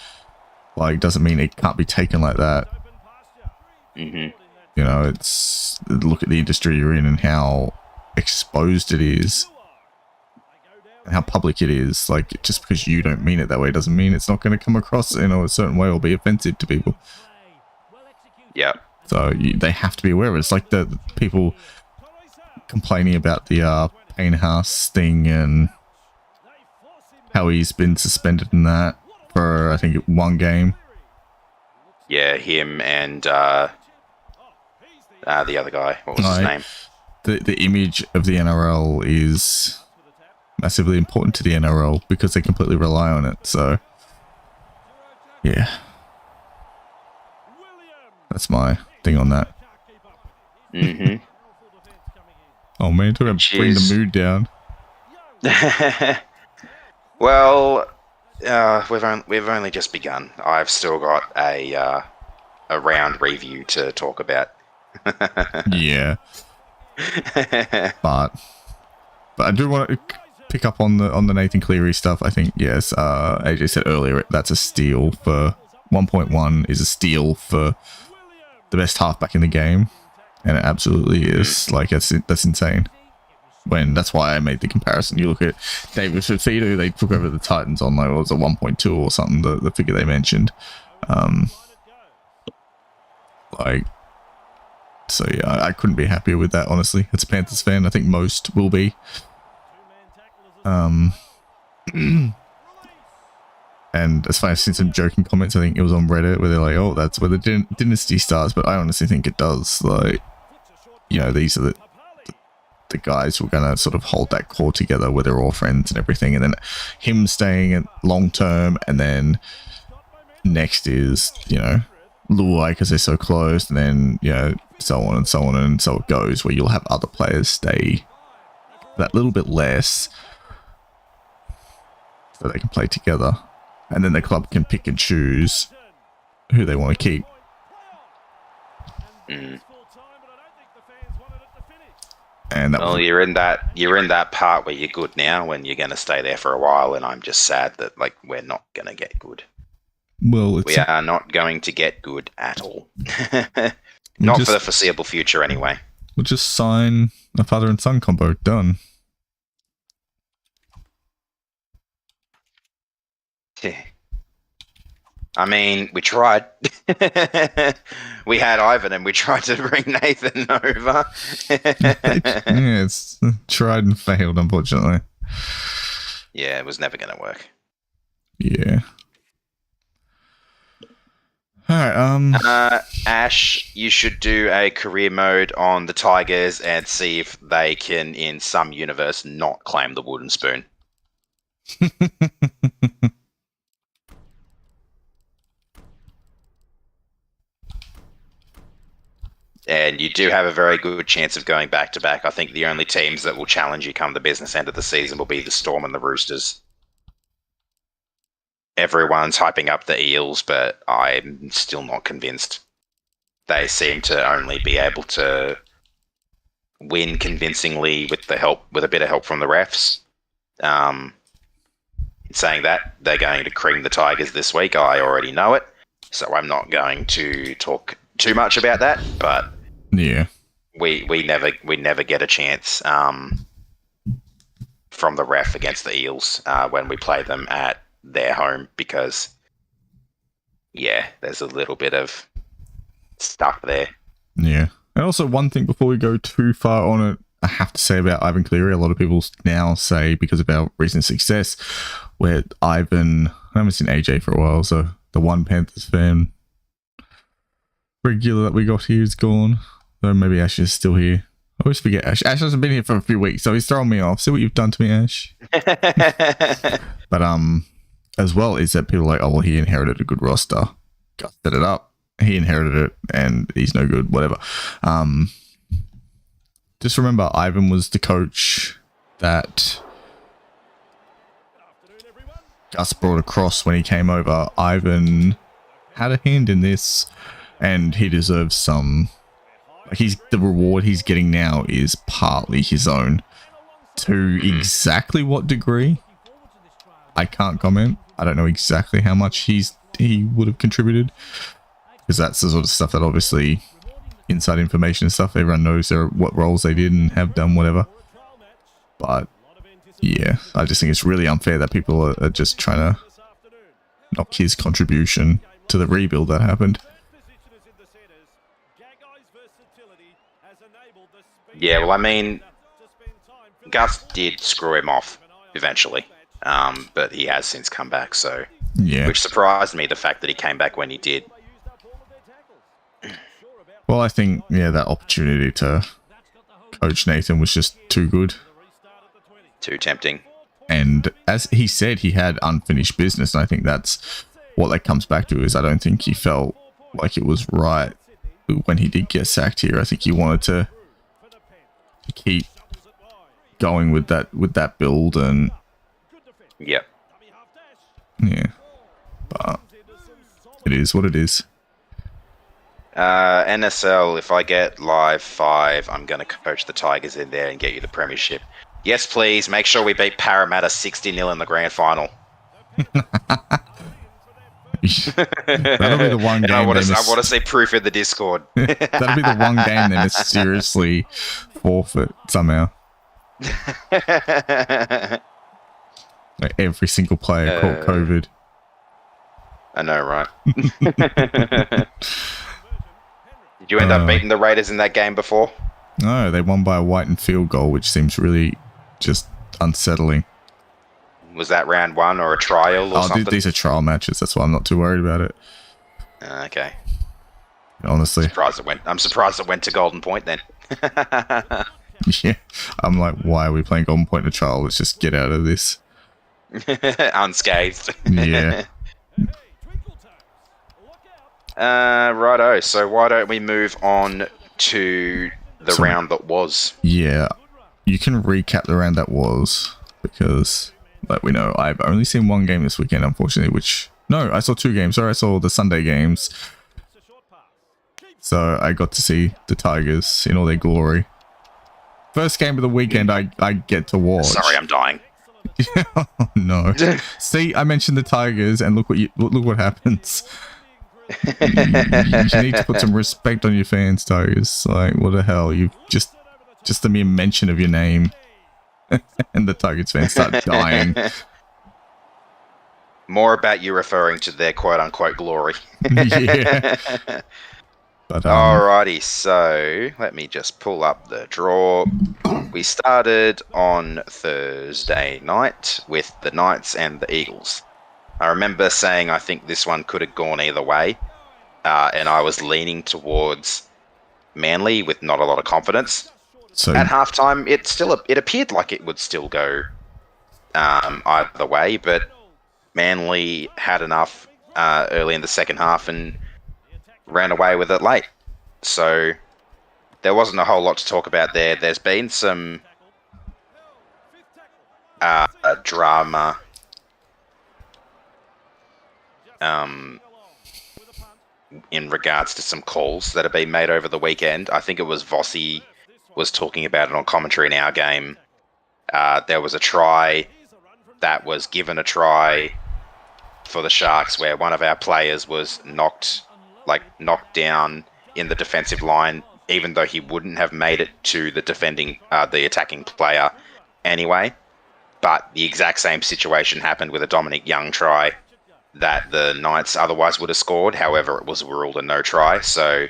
like, doesn't mean it can't be taken like that. You know, it's, look at the industry you're in and how exposed it is and how public it is. Like, just because you don't mean it that way doesn't mean it's not going to come across in a certain way or be offensive to people. Yeah. So they have to be aware of it. It's like the people complaining about the Payne House thing and how he's been suspended in that for, I think, one game. Yeah, him and the other guy. What was his name? The image of the NRL is massively important to the NRL because they completely rely on it. So, yeah. That's my thing on that. Oh man, talking about bring the mood down. Well, we've only just begun. I've still got a round review to talk about. Yeah. But I do want to pick up on the Nathan Cleary stuff. I think, yes, AJ said earlier, that's a steal for 1.1 is a steal for the best halfback in the game, and it absolutely is. Like, that's insane. That's why I made the comparison. You look at David Fafita, they took over the Titans on, like, what was it, 1.2 or something, the figure they mentioned. So yeah, I couldn't be happier with that, honestly. As a Panthers fan, I think most will be. And as far as I've seen some joking comments, I think it was on Reddit where they're like, oh, that's where the dynasty starts, but I honestly think it does. Like, you know, these are the guys who are going to sort of hold that core together where they're all friends and everything, and then him staying at long term, and then next is, you know, Luai because they're so close, and then, you know, so on and so on, and so it goes, where you'll have other players stay that little bit less so they can play together, and then the club can pick and choose who they want to keep. And well, you're in that part where you're good now, when you're going to stay there for a while, and I'm just sad that, like, we're not going to get good. Well, we are not going to get good at all. Not for the foreseeable future, anyway. We'll just sign a father and son combo. Done. I mean, we tried. We had Ivan and we tried to bring Nathan over. Yeah, it's tried and failed, unfortunately. Yeah, it was never going to work. Yeah. Alright, Ash, you should do a career mode on the Tigers and see if they can, in some universe, not claim the wooden spoon. And you do have a very good chance of going back-to-back. I think the only teams that will challenge you come the business end of the season will be the Storm and the Roosters. Everyone's hyping up the Eels, but I'm still not convinced. They seem to only be able to win convincingly with a bit of help from the refs. In saying that, they're going to cream the Tigers this week. I already know it, so I'm not going to talk too much about that. But yeah, we never get a chance from the ref against the Eels when we play them at their home because, yeah, there's a little bit of stuff there. Yeah. And also, one thing before we go too far on it, I have to say about Ivan Cleary, a lot of people now say, because of our recent success, where Ivan, I haven't seen AJ for a while, so the one Panthers fan regular that we got here is gone. Though maybe Ash is still here. I always forget Ash. Ash hasn't been here for a few weeks, so he's throwing me off. See what you've done to me, Ash. But as well is that people are like, oh, well, he inherited a good roster. Gus set it up. He inherited it, and he's no good. Whatever. Just remember, Ivan was the coach that Gus brought across when he came over. Ivan had a hand in this, and he deserves some. The reward he's getting now is partly his own. To exactly what degree, I can't comment. I don't know exactly how much he would have contributed, because that's the sort of stuff that obviously inside information and stuff. Everyone knows what roles they did and have done, whatever. But yeah, I just think it's really unfair that people are just trying to knock his contribution to the rebuild that happened. Yeah, well, I mean, Gus did screw him off eventually, but he has since come back, so... Yeah. Which surprised me, the fact that he came back when he did. Well, I think, yeah, that opportunity to coach Nathan was just too good. Too tempting. And as he said, he had unfinished business, and I think that's what that comes back to, is I don't think he felt like it was right when he did get sacked here. I think he wanted to keep going with that build, and yep. Yeah. But it is what it is. NSL, if I get live 5, I'm going to coach the Tigers in there and get you the premiership. Yes, please. Make sure we beat Parramatta 60-0 in the grand final. That'll be the one game. I want to see proof in the Discord. That'll be the one game they mysteriously forfeit somehow. Like every single player caught COVID. I know, right? Did you end up beating the Raiders in that game before? No, they won by a whitened field goal, which seems really just unsettling. Was that round 1 or a trial or something? These are trial matches. That's why I'm not too worried about it. Okay. Honestly. I'm surprised it went to Golden Point then. Yeah. I'm like, why are we playing Golden Point in a trial? Let's just get out of this. Unscathed. Yeah. Righto. So why don't we move on to the round that was? Yeah. You can recap the round that was, because, like we know, I've only seen one game this weekend, unfortunately, I saw 2 games. Sorry, I saw the Sunday games. So I got to see the Tigers in all their glory. First game of the weekend I get to watch. Sorry, I'm dying. Oh, no. See, I mentioned the Tigers, and look what happens. You need to put some respect on your fans, Tigers. Like, what the hell? You just the mere mention of your name, and the Tigers fans start dying. More about you referring to their quote-unquote glory. Yeah. But, alrighty, so let me just pull up the draw. We started on Thursday night with the Knights and the Eagles. I remember saying I think this one could have gone either way, and I was leaning towards Manly with not a lot of confidence. So at halftime, it appeared like it would still go either way, but Manly had enough early in the second half and ran away with it late. So there wasn't a whole lot to talk about there. There's been some drama in regards to some calls that have been made over the weekend. I think it was Vossi was talking about it on commentary in our game. There was a try that was given a try for the Sharks where one of our players was knocked down in the defensive line even though he wouldn't have made it to the attacking player anyway. But the exact same situation happened with a Dominic Young try that the Knights otherwise would have scored. However, it was ruled a no try. So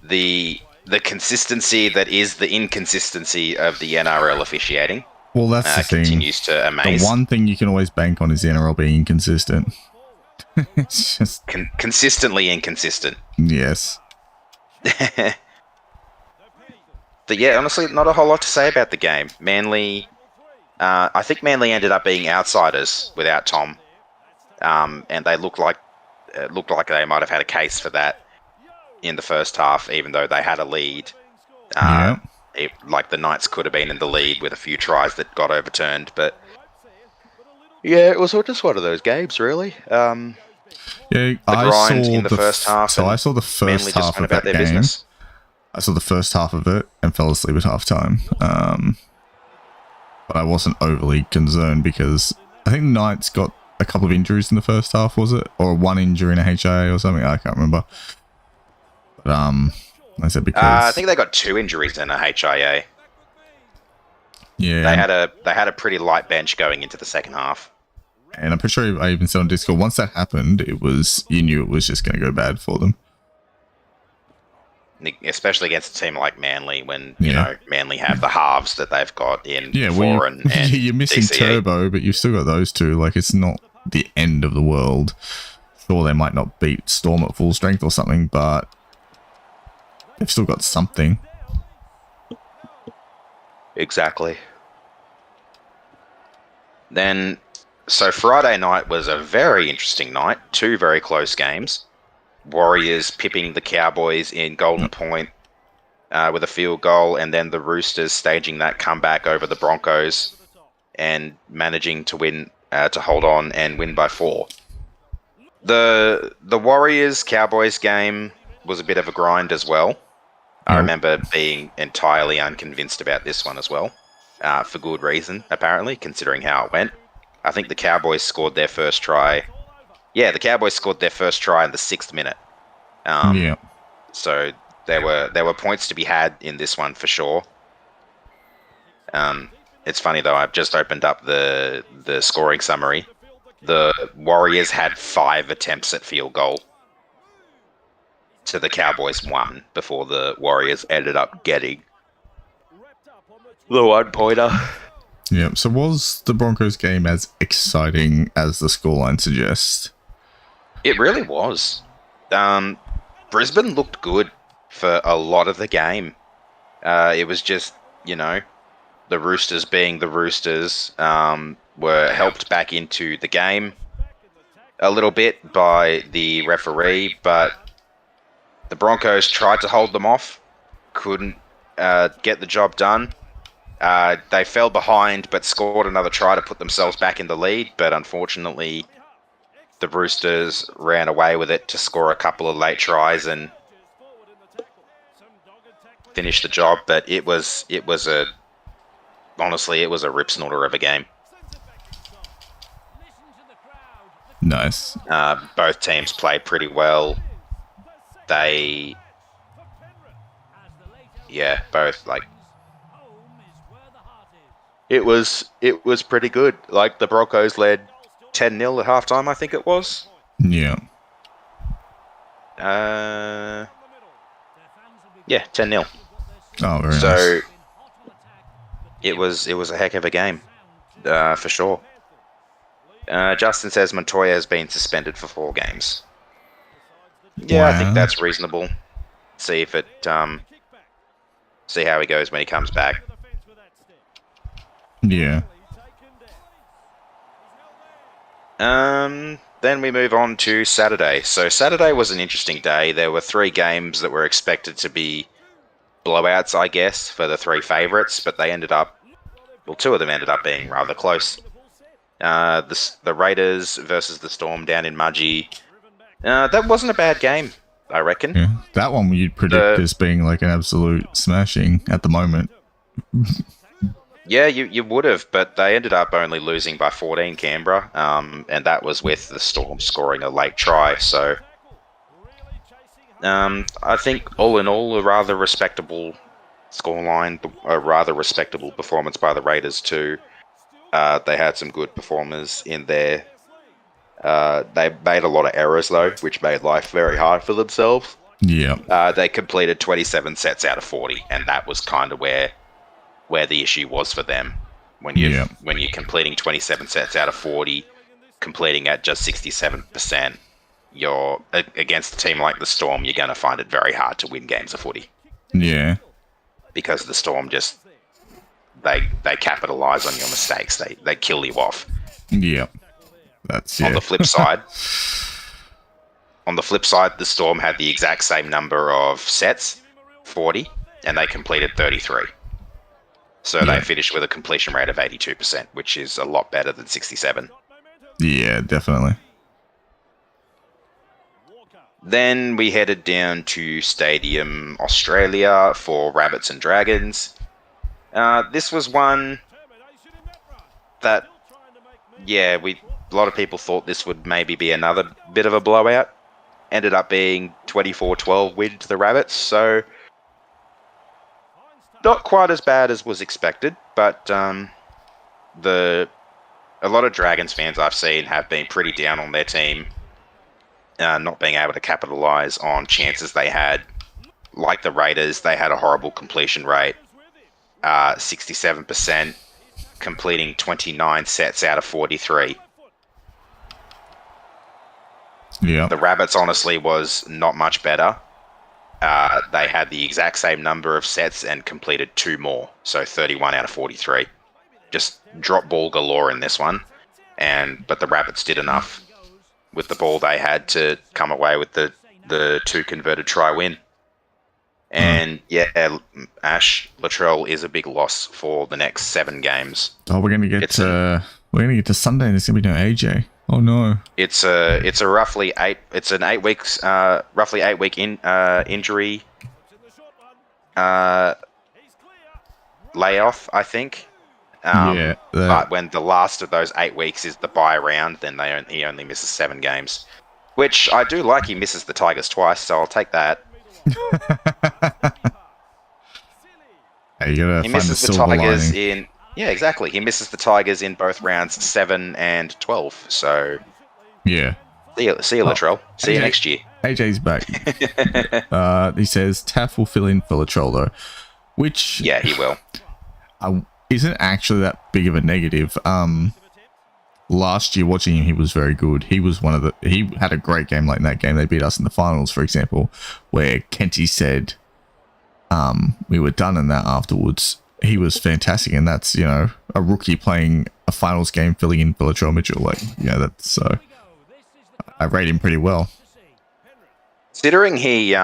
the consistency that is the inconsistency of the NRL officiating that's the thing. Continues to amaze. The one thing you can always bank on is the NRL being inconsistent. It's just consistently inconsistent. Yes. But yeah, honestly, not a whole lot to say about the game. Manly, I think Manly ended up being outsiders without Tom, and they looked like they might have had a case for that in the first half, even though they had a lead. Like the Knights could have been in the lead with a few tries that got overturned, but yeah, it was just one of those games, really. I grind saw in the first half. So I saw the first half of that game. Business. I saw the first half of it and fell asleep at halftime. But I wasn't overly concerned because I think the Knights got a couple of injuries in the first half, was it? Or one injury in a HIA or something? I can't remember. But I said because I think they got 2 injuries in a HIA. Yeah. They had a pretty light bench going into the second half. And I'm pretty sure I even said on Discord, once that happened, you knew it was just going to go bad for them. Especially against a team like Manly, when you know Manly have the halves that they've got in and you're missing DCE. Turbo, but you've still got those two. Like, it's not the end of the world. Sure, they might not beat Storm at full strength or something, but they've still got something. Exactly. Then, so Friday night was a very interesting night. 2 very close games. Warriors pipping the Cowboys in Golden Point with a field goal, and then the Roosters staging that comeback over the Broncos and managing to win, to hold on and win by 4. The Warriors-Cowboys game was a bit of a grind as well. I remember being entirely unconvinced about this one as well, for good reason, apparently, considering how it went. I think the Cowboys scored their first try. Yeah, the Cowboys scored their first try in the 6th minute. So there were points to be had in this one for sure. It's funny though, I've just opened up the scoring summary. The Warriors had 5 attempts at field goal to the Cowboys 1 before the Warriors ended up getting the 1-pointer. Yeah, so was the Broncos game as exciting as the scoreline suggests? It really was. Brisbane looked good for a lot of the game. It was just, the Roosters being the Roosters were helped back into the game a little bit by the referee, but the Broncos tried to hold them off, couldn't get the job done. They fell behind but scored another try to put themselves back in the lead, but unfortunately the Roosters ran away with it to score a couple of late tries and finish the job. But honestly, it was a rip snorter of a game. Nice. Both teams played pretty well. It was pretty good. Like, the Broncos led 10-0 at halftime, I think it was. Yeah. 10-0. Oh, very nice. So it was a heck of a game, for sure. Justin says Montoya has been suspended for 4 games. Yeah, wow. I think that's reasonable. See if it, see how he goes when he comes back. Yeah. Then we move on to Saturday. So Saturday was an interesting day. There were 3 games that were expected to be blowouts, I guess, for the 3 favourites, but they ended up, 2 of them ended up being rather close. The Raiders versus the Storm down in Mudgee. That wasn't a bad game, I reckon. Yeah, that one you'd predict as being like an absolute smashing at the moment. Yeah, you would have, but they ended up only losing by 14, Canberra, and that was with the Storm scoring a late try. So I think all in all, a rather respectable scoreline, a rather respectable performance by the Raiders too. They had some good performers in there. They made a lot of errors though, which made life very hard for themselves. Yeah. They completed 27 sets out of 40, and that was kind of where the issue was for them. When you're completing 27 sets out of 40, completing at just 67%, you're against a team like the Storm. You're going to find it very hard to win games of footy. Yeah. Because the Storm just they capitalize on your mistakes. They kill you off. Yeah. That's On the flip side. On the flip side, the Storm had the exact same number of sets, 40, and they completed 33. So they finished with a completion rate of 82%, which is a lot better than 67. Yeah, definitely. Then we headed down to Stadium Australia for Rabbits and Dragons. This was one that, a lot of people thought this would maybe be another bit of a blowout. Ended up being 24-12 win to the Rabbits, so not quite as bad as was expected, but a lot of Dragons fans I've seen have been pretty down on their team, not being able to capitalise on chances they had. Like the Raiders, they had a horrible completion rate, 67%, completing 29 sets out of 43. Yeah. The Rabbits, honestly, was not much better. They had the exact same number of sets and completed 2 more, so 31 out of 43. Just drop ball galore in this one, but the Rabbits did enough with the ball they had to come away with the 2 converted try win. And Ash, Latrell is a big loss for the next 7 games. Oh, we're gonna get to Sunday and there's gonna be no AJ. Oh no! It's a roughly 8. It's an 8 weeks, roughly 8 week injury layoff, I think. But when the last of those 8 weeks is the bye round, then he only misses 7 games, which I do like. He misses the Tigers twice, so I'll take that. Hey, you gotta he find misses the the silver Tigers lining. in. Yeah, exactly. He misses the Tigers in both rounds 7 and 12. So, yeah. See you, Latrell. See you next year. AJ's back. He says Taff will fill in for Latrell though, which he will. Isn't actually that big of a negative. Last year watching him, he was very good. He was he had a great game like in that game. They beat us in the finals, for example, where Kenty said, we were done in that afterwards. He was fantastic, and that's, a rookie playing a finals game filling in for Latrell Mitchell. That's so. I rate him pretty well. Considering he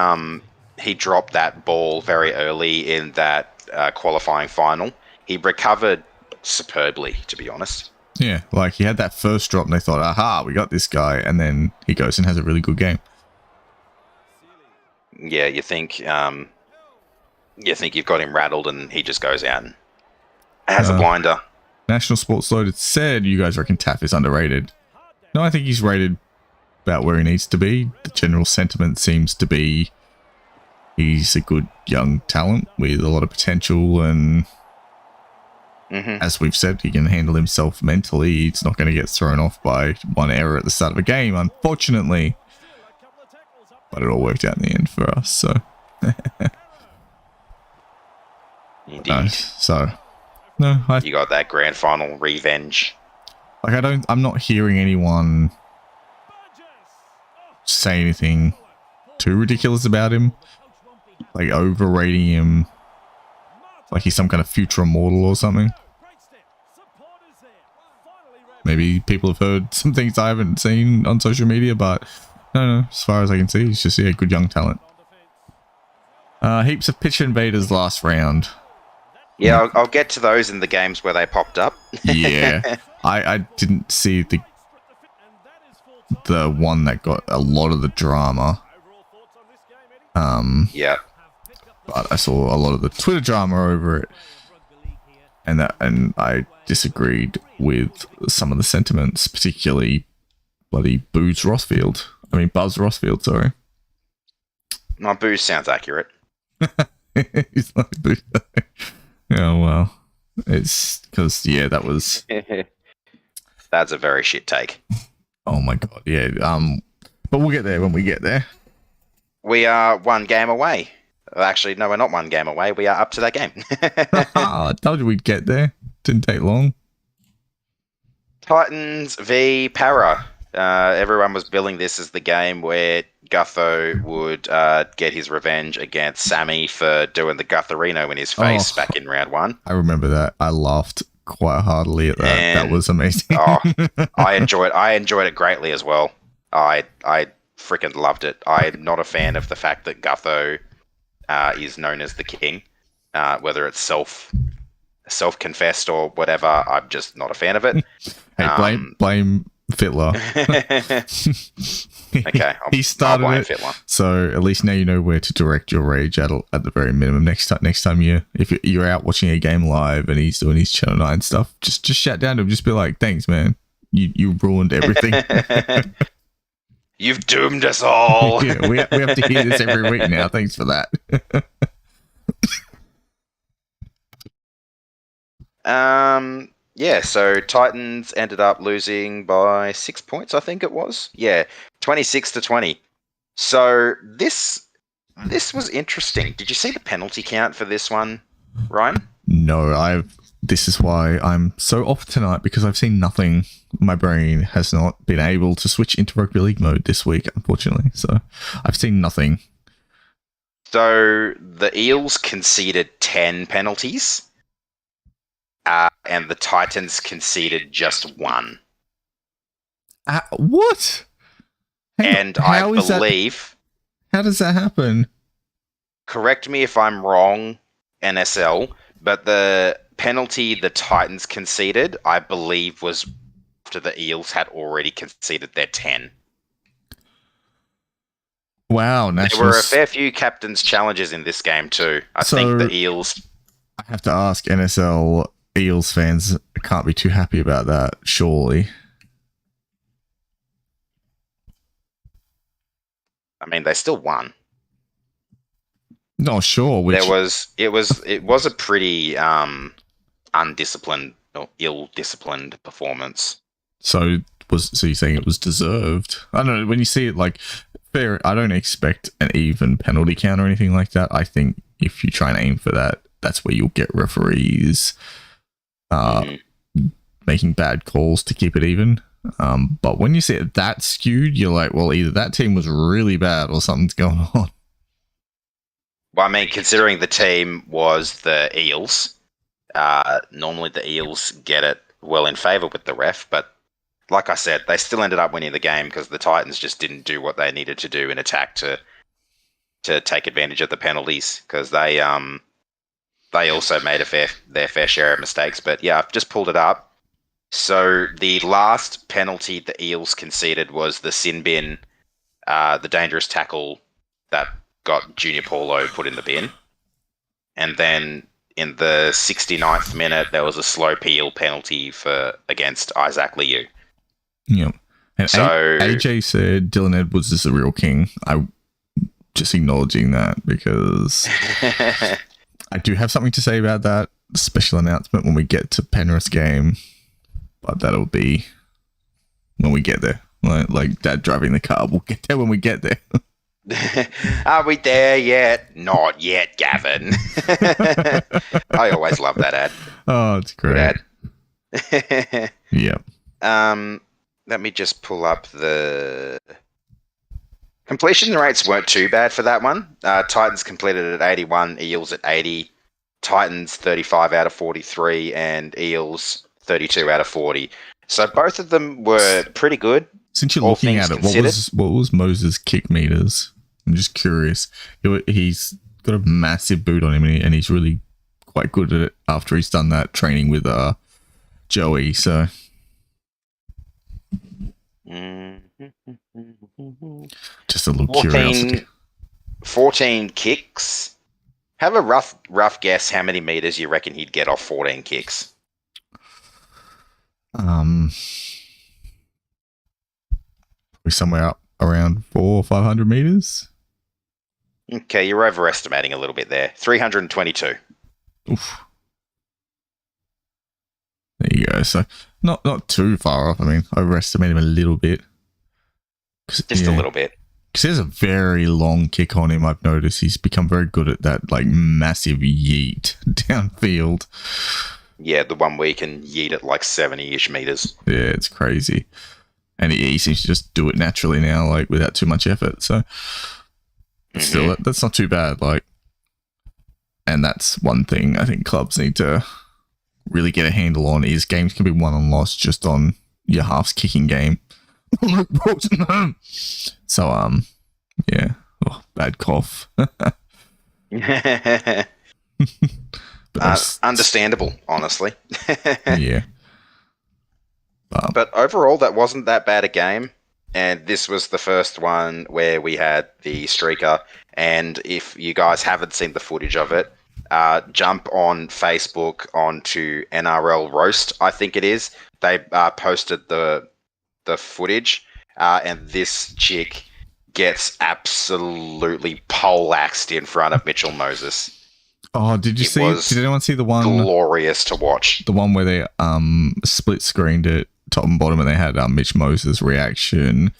dropped that ball very early in that qualifying final, he recovered superbly, to be honest. Yeah, he had that first drop, and they thought, "Aha, we got this guy," and then he goes and has a really good game. Yeah, you think you've got him rattled, and he just goes out and has a blinder. National Sports Loaded said, you guys reckon Taff is underrated? No, I think he's rated about where he needs to be. The general sentiment seems to be he's a good young talent with a lot of potential, and as we've said, he can handle himself mentally. He's not going to get thrown off by one error at the start of a game, unfortunately. But it all worked out in the end for us, so... Indeed. You got that grand final revenge. I'm not hearing anyone say anything too ridiculous about him, overrating him, like he's some kind of future immortal or something. Maybe people have heard some things I haven't seen on social media, but no, as far as I can see, he's just good young talent. Heaps of pitch invaders last round. Yeah, I'll get to those in the games where they popped up. Yeah, I didn't see the one that got a lot of the drama. Yeah, but I saw a lot of the Twitter drama over it, and I disagreed with some of the sentiments, particularly bloody Buzz Rossfield, sorry. My boo sounds accurate. He's like, oh well, it's because that was. That's a very shit take. Oh my god, yeah. But we'll get there when we get there. We are one game away. Actually, no, we're not one game away. We are up to that game. I told you we'd get there. Didn't take long. Titans v Para. Everyone was billing this as the game where Gutho would get his revenge against Sammy for doing the Gutherino in his face back in round 1. I remember that. I laughed quite heartily at that. And, that was amazing. I enjoyed it greatly as well. I freaking loved it. I'm not a fan of the fact that Gutho is known as the king, whether it's self-confessed or whatever. I'm just not a fan of it. Hey, blame Fitler. Okay, he started blame it, Fitler. so at least now you know where to direct your rage at the very minimum. Next time if you're out watching a game live and he's doing his Channel 9 stuff, just shout down to him. Just be like, "Thanks, man. You ruined everything." You've doomed us all. Yeah, we have to hear this every week now. Thanks for that. Yeah, so Titans ended up losing by 6 points, I think it was. Yeah, 26-20. So this was interesting. Did you see the penalty count for this one, Ryan? No, this is why I'm so off tonight, because I've seen nothing. My brain has not been able to switch into rugby league mode this week, unfortunately. So I've seen nothing. So the Eels conceded 10 penalties. And the Titans conceded just 1. What? And I believe... How does that happen? Correct me if I'm wrong, NSL, but the penalty the Titans conceded, I believe, was after the Eels had already conceded their 10. Wow, There were a fair few captain's challenges in this game too. I think the Eels... I have to ask, NSL... Eels fans can't be too happy about that, surely. I mean, they still won. No, sure. It was a pretty undisciplined or ill-disciplined performance. So you're saying it was deserved? I don't know. When you see it like fair, I don't expect an even penalty count or anything like that. I think if you try and aim for that, that's where you'll get referees making bad calls to keep it even. But when you see it that skewed, you're like, well, either that team was really bad or something's going on. Well, I mean, considering the team was the Eels, normally the Eels get it well in favour with the ref, but like I said, they still ended up winning the game because the Titans just didn't do what they needed to do in attack to take advantage of the penalties, because they also made their fair share of mistakes. But yeah, I've just pulled it up. So the last penalty the Eels conceded was the sin bin, the dangerous tackle that got Junior Paulo put in the bin. And then in the 69th minute, there was a slow peel penalty against Isaac Liu. Yeah. And so AJ said Dylan Edwards is the real king. I just acknowledging that because I do have something to say about that special announcement when we get to Penrith's game, but that'll be when we get there. Like Dad driving the car, we'll get there when we get there. Are we there yet? Not yet, Gavin. I always love that ad. Oh, it's great. Good ad. Yeah. Let me just pull up the completion rates. Weren't too bad for that one. Titans completed at 81, Eels at 80. Titans 35 out of 43, and Eels 32 out of 40. So both of them were pretty good. Since you're looking at it, what was Moses' kick meters? I'm just curious. He's got a massive boot on him, and he's really quite good at it after he's done that training with Joey. So just a little curiosity. 14 kicks. Have a rough guess how many meters you reckon he'd get off 14 kicks. Probably somewhere up around 400 or 500 meters. Okay, you're overestimating a little bit there. 322. Oof. There you go. So not too far off. I mean, overestimate him a little bit. Just a little bit. Because there's a very long kick on him, I've noticed. He's become very good at that, like, massive yeet downfield. Yeah, the one where you can yeet it like 70-ish meters. Yeah, it's crazy. And he seems to just do it naturally now, like, without too much effort. So, still, that's not too bad. Like, and that's one thing I think clubs need to really get a handle on, is games can be won and lost just on your halves kicking game. So, yeah. Oh, bad cough. Understandable, honestly. Yeah. But overall, that wasn't that bad a game. And this was the first one where we had the streaker. And if you guys haven't seen the footage of it, jump on Facebook onto NRL Roast, I think it is. They posted the footage, and this chick gets absolutely poleaxed in front of Mitchell Moses. Oh, did anyone see the one? Glorious to watch. The one where they split screened it top and bottom, and they had Mitch Moses' reaction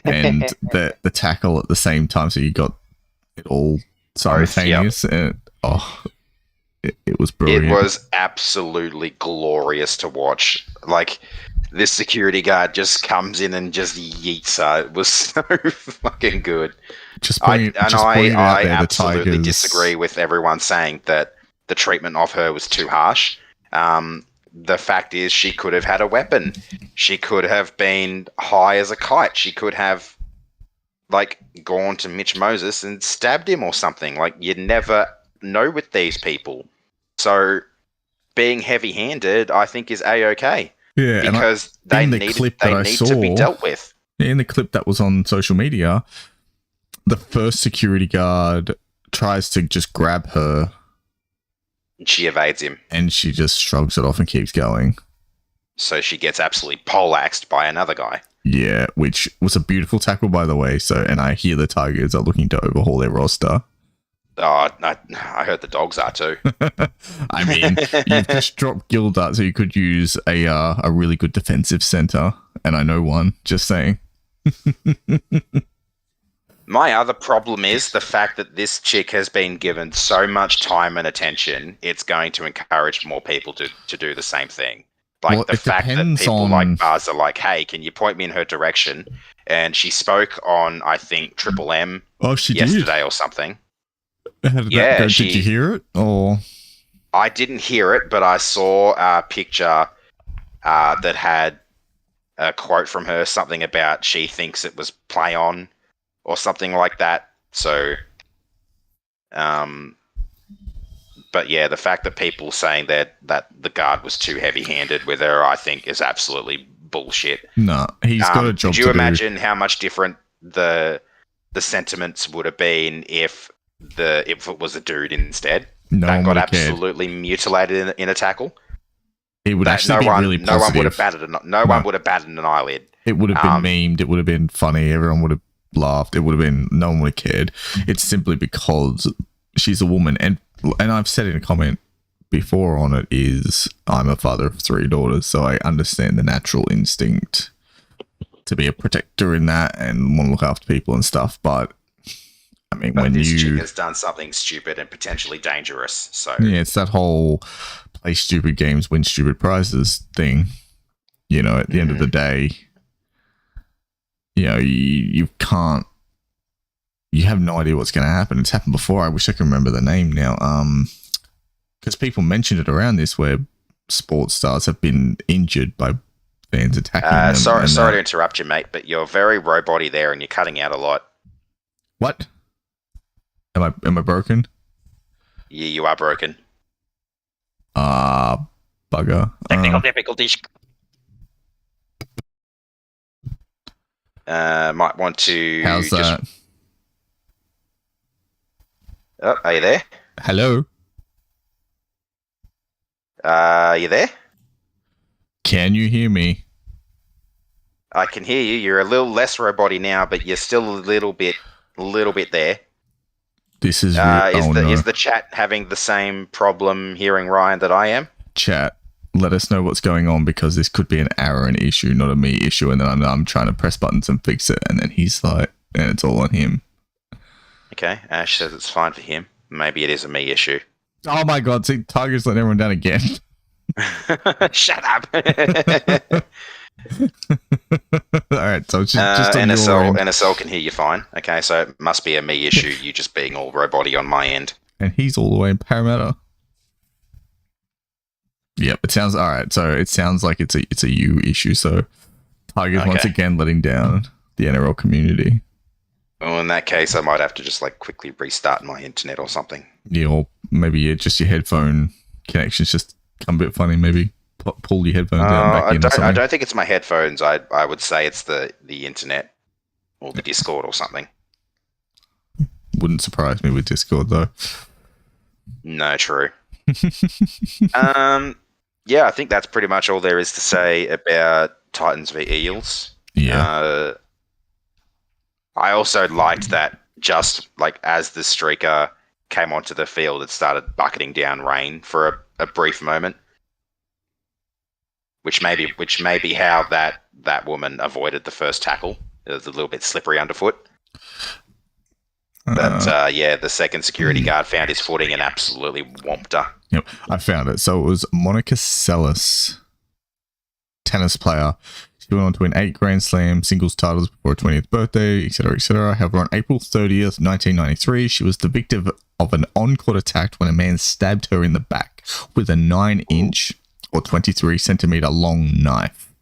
and the tackle at the same time, so you got it all simultaneous. Yep. And, it was brilliant. It was absolutely glorious to watch. Like, this security guard just comes in and just yeets her. It was so fucking good. I absolutely disagree with everyone saying that the treatment of her was too harsh. The fact is, she could have had a weapon. She could have been high as a kite. She could have, like, gone to Mitch Moses and stabbed him or something. Like, you'd never know with these people. So, being heavy-handed, I think, is A-okay. Yeah, because they need to be dealt with. In the clip that was on social media, the first security guard tries to just grab her. She evades him. And she just shrugs it off and keeps going. So she gets absolutely poleaxed by another guy. Yeah, which was a beautiful tackle, by the way. So, and I hear the Tigers are looking to overhaul their roster. Oh, I heard the Dogs are too. I mean, you've just dropped Gildart, so you could use a really good defensive center, and I know one. Just saying. My other problem is the fact that this chick has been given so much time and attention. It's going to encourage more people to do the same thing. Like, the fact that people like Buzz are like, "Hey, can you point me in her direction?" And she spoke on, I think, Triple M yesterday or something. How did that go? Did you hear it? Or I didn't hear it, but I saw a picture that had a quote from her, something about she thinks it was play on or something like that. So, but yeah, the fact that people saying that the guard was too heavy-handed with her, I think, is absolutely bullshit. No, he's got a job to do. Could you imagine how much different the sentiments would have been if it was a dude instead? That got absolutely mutilated in a tackle. It would actually be really positive. No one would have batted an eyelid. It would have been memed. It would have been funny. Everyone would have laughed. It would have been, no one would have cared. It's simply because she's a woman. And I've said in a comment before on it is, I'm a father of 3 daughters, so I understand the natural instinct to be a protector in that and want to look after people and stuff. But I mean, when this chick has done something stupid and potentially dangerous, so yeah, it's that whole play stupid games, win stupid prizes thing. You know, at the end of the day, you know, you can't. You have no idea what's going to happen. It's happened before. I wish I could remember the name now. Because people mentioned it around this, where sports stars have been injured by fans attacking them. Sorry to interrupt you, mate, but you're very robot-y there, and you're cutting out a lot. What? Am I broken? Yeah, you are broken. Bugger. Technical difficulties. Might want to. How's that? Oh, are you there? Hello. You there? Can you hear me? I can hear you. You're a little less robot-y now, but you're still a little bit there. This is is the chat having the same problem hearing Ryan that I am? Chat, let us know what's going on, because this could be an Aaron issue, not a me issue. And then I'm trying to press buttons and fix it, and then he's like, and it's all on him. Okay, Ash says it's fine for him. Maybe it is a me issue. Oh my god, see, Tiger's letting everyone down again. Shut up. Alright, so it's just on NSL can hear you fine. Okay, so it must be a me issue, you just being all roboty on my end. And he's all the way in Parramatta. Yep, it sounds alright. So it sounds like it's a you issue. So Tiger's once again letting down the NRL community. Well, in that case, I might have to just quickly restart my internet or something. Yeah, or maybe just your headphone connections just come a bit funny. Maybe pull your headphones out back in or something. I don't think it's my headphones. I would say it's the internet or the Discord or something. Wouldn't surprise me with Discord though. No, true. Yeah, I think that's pretty much all there is to say about Titans v Eels. Yeah. I also liked that just as the streaker came onto the field, it started bucketing down rain for a brief moment, which may be how that woman avoided the first tackle. It was a little bit slippery underfoot. But the second security guard found his footing and absolutely whomped her. Yep, I found it. So it was Monica Seles, tennis player. She went on to win 8 Grand Slam singles titles before her 20th birthday, etc., etc. However, on April 30th, 1993, she was the victim of an on-court attack when a man stabbed her in the back with a 9-inch or 23-centimeter long knife.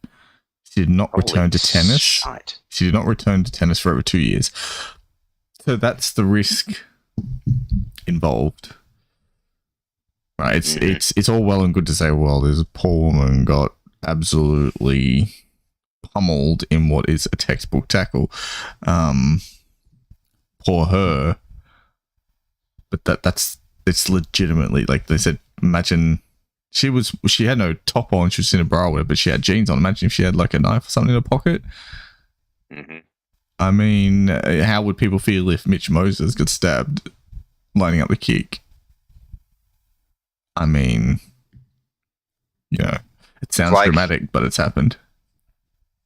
She did not return to tennis. Shite. She did not return to tennis for over 2 years. So that's the risk involved. Right, it's all well and good to say, well, there's a poor woman got absolutely pummeled in what is a textbook tackle. Poor her. But it's legitimately, like they said, imagine she had no top on, she was in a bra or whatever, but she had jeans on. Imagine if she had a knife or something in her pocket. Mm-hmm. I mean, how would people feel if Mitch Moses got stabbed lining up the kick? I mean, it sounds dramatic, but it's happened.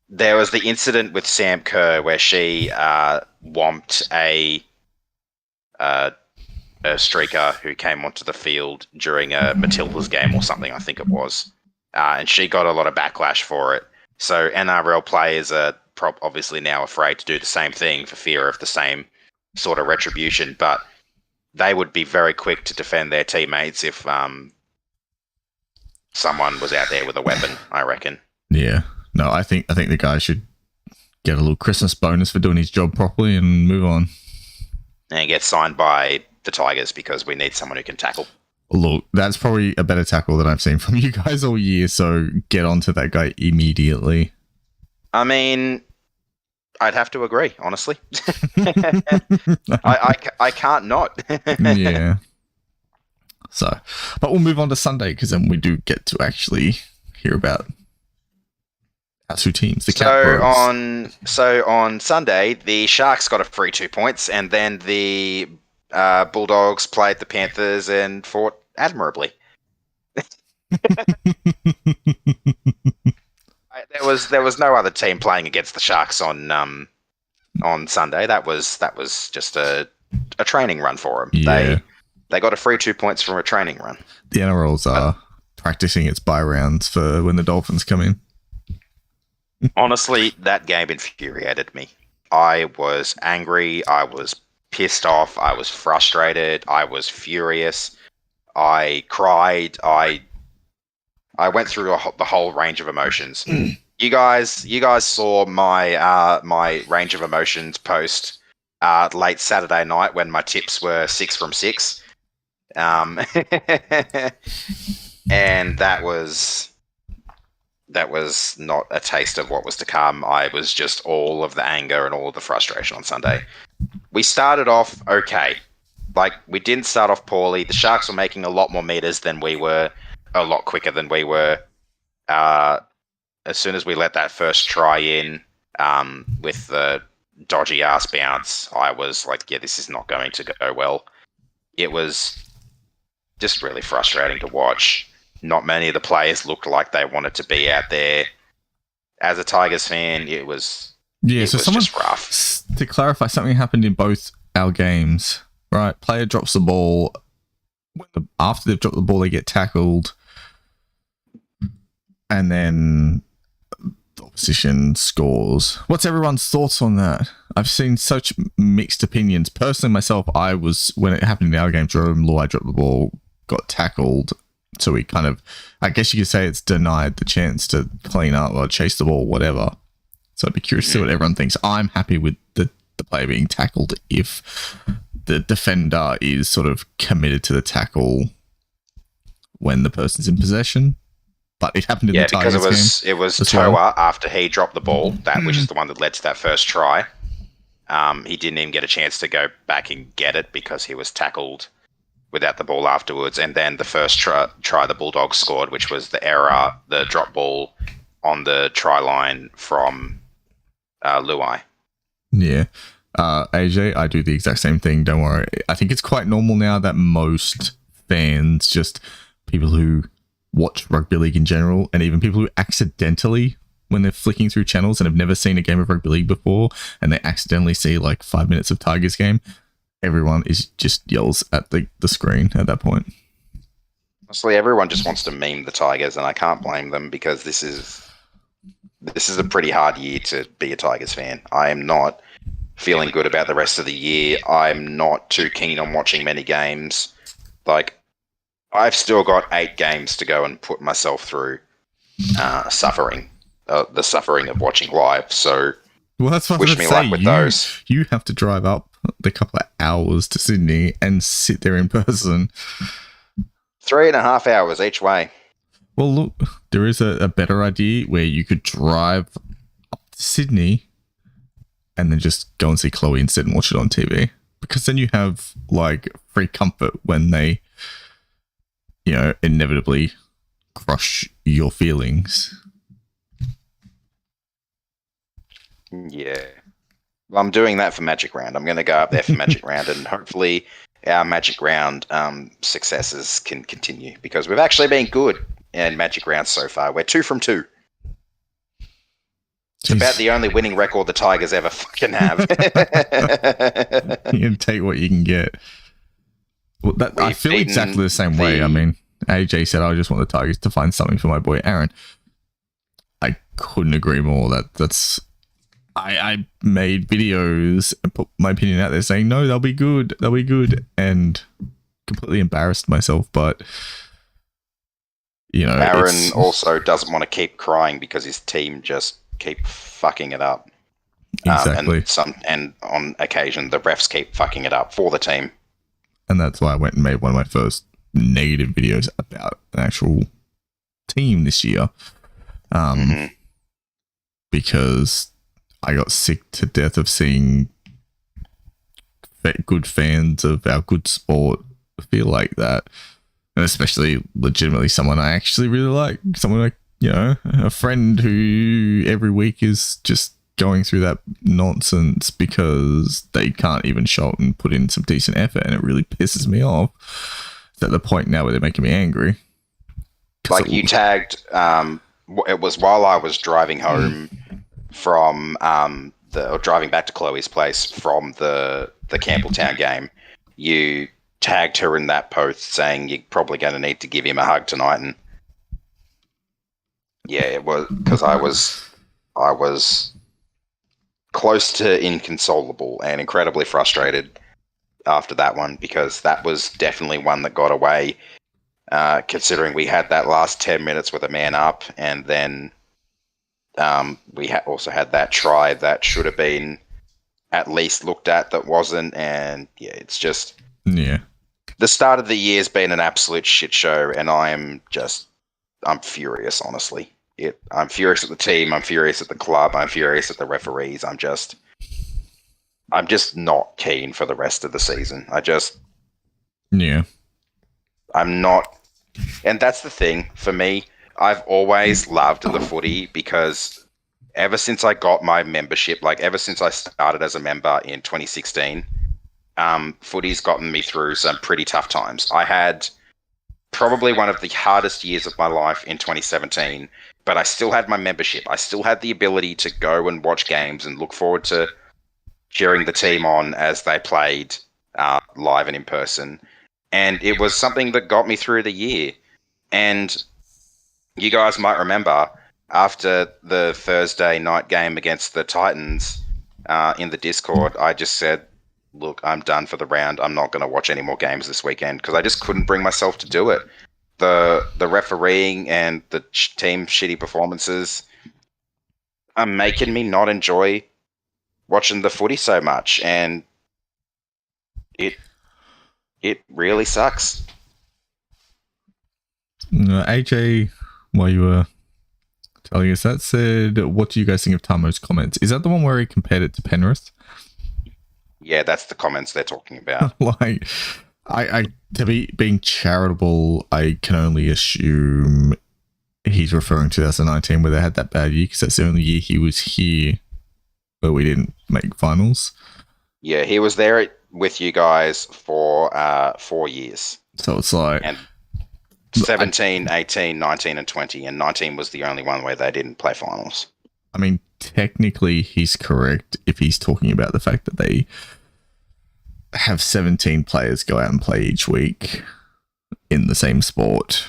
There was the incident with Sam Kerr where she whomped a streaker who came onto the field during a Matildas game or something, I think it was. And she got a lot of backlash for it. So NRL players are obviously now afraid to do the same thing for fear of the same sort of retribution, but they would be very quick to defend their teammates if someone was out there with a weapon, I reckon. Yeah. No, I think the guy should get a little Christmas bonus for doing his job properly and move on. And get signed by the Tigers because we need someone who can tackle. Look, that's probably a better tackle than I've seen from you guys all year, so get onto that guy immediately. I mean, I'd have to agree, honestly. I can't not. Yeah. So, but we'll move on to Sunday because then we do get to actually hear about our 2 teams. The Catbros. So on Sunday, the Sharks got a free 2 points, and then the Bulldogs played the Panthers and fought admirably. There was no other team playing against the Sharks on Sunday. That was just a training run for them. Yeah. They got a free 2 points from a training run. The NRL's are practicing its bye rounds for when the Dolphins come in. Honestly, that game infuriated me. I was angry. I was pissed off. I was frustrated. I was furious. I cried. I went through the whole range of emotions. You guys saw my range of emotions post late Saturday night when my tips were 6 from 6, and that was not a taste of what was to come. I was just all of the anger and all of the frustration on Sunday. We started off okay. We didn't start off poorly. The Sharks were making a lot more meters than we were, a lot quicker than we were. As soon as we let that first try in with the dodgy ass bounce, I was like, yeah, this is not going to go well. it was just really frustrating to watch. Not many of the players looked like they wanted to be out there. As a Tigers fan, it was just rough. To clarify, something happened in both our games, right? Player drops the ball. After they've dropped the ball, they get tackled. And then the opposition scores. What's everyone's thoughts on that? I've seen such mixed opinions. Personally, myself, when it happened in our game, Jerome Luai dropped the ball, got tackled. So we kind of, I guess you could say it's denied the chance to clean up or chase the ball, whatever. So I'd be curious to see what everyone thinks. I'm happy with the player being tackled if the defender is sort of committed to the tackle when the person's in possession. But it happened in the Tigers game. Yeah, because it was Toa after he dropped the ball, which is the one that led to that first try. He didn't even get a chance to go back and get it because he was tackled without the ball afterwards. And then the first try the Bulldogs scored, which was the error, the drop ball on the try line from Luai. Yeah. AJ, I do the exact same thing. Don't worry. I think it's quite normal now that most fans, just people who watch rugby league in general, and even people who accidentally, when they're flicking through channels and have never seen a game of rugby league before, and they accidentally see like 5 minutes of Tigers game, everyone is just yells at the screen at that point. Honestly, everyone just wants to meme the Tigers, and I can't blame them because this is a pretty hard year to be a Tigers fan. I am not feeling good about the rest of the year. I'm not too keen on watching many games. Like, I've still got 8 games to go and put myself through the suffering of watching live. So, well, that's what wish me luck with those. You have to drive up the couple of hours to Sydney and sit there in person. 3.5 hours each way. Well, look, there is a better idea where you could drive up to Sydney and then just go and see Chloe instead and watch it on TV. Because then you have, like, free comfort when they, inevitably crush your feelings. Yeah. Well, I'm doing that for Magic Round. I'm going to go up there for Magic Round, and hopefully our Magic Round successes can continue, because we've actually been good in Magic Round so far. We're 2 from 2. It's about the only winning record the Tigers ever fucking have. You can take what you can get. Well, I feel exactly the same way. I mean, AJ said, I just want the Tigers to find something for my boy Aaron. I couldn't agree more. That's... I made videos and put my opinion out there saying, no, they'll be good, and completely embarrassed myself. But, Aaron also doesn't want to keep crying because his team just keep fucking it up. Exactly. And on occasion, the refs keep fucking it up for the team. And that's why I went and made one of my first negative videos about an actual team this year. Because I got sick to death of seeing good fans of our good sport feel like that. And especially legitimately someone I actually really like. Someone like, a friend who every week is just going through that nonsense because they can't even show up and put in some decent effort, and it really pisses me off. It's at the point now where they're making me angry. Like you tagged, it was while I was driving home from driving back to Chloe's place from the Campbelltown game. You tagged her in that post saying you're probably going to need to give him a hug tonight, and yeah, it was because I was close to inconsolable and incredibly frustrated after that one, because that was definitely one that got away, considering we had that last 10 minutes with a man up, and then we also had that try that should have been at least looked at that wasn't, and yeah, it's just... Yeah. The start of the year has been an absolute shit show, and I'm furious, honestly. I'm furious at the team, I'm furious at the club, I'm furious at the referees. I'm just not keen for the rest of the season. I'm not, and that's the thing for me. I've always loved the footy because ever since I got my membership, like ever since I started as a member in 2016, footy's gotten me through some pretty tough times. I had probably one of the hardest years of my life in 2017, but I still had my membership. I still had the ability to go and watch games and look forward to cheering the team on as they played live and in person. And it was something that got me through the year. And you guys might remember after the Thursday night game against the Titans in the Discord, I just said, look, I'm done for the round. I'm not going to watch any more games this weekend because I just couldn't bring myself to do it. The refereeing and the team shitty performances are making me not enjoy watching the footy so much, and it really sucks. AJ, while you were telling us that, said, what do you guys think of Tamo's comments? Is that the one where he compared it to Penrith? Yeah, that's the comments they're talking about. Like, I to be being charitable, I can only assume he's referring to 2019 where they had that bad year because that's the only year he was here where we didn't make finals. Yeah, he was there with you guys for 4 years. So it's like... And 17, 18, 19 and 20. And 19 was the only one where they didn't play finals. I mean, technically he's correct if he's talking about the fact that they have 17 players go out and play each week in the same sport.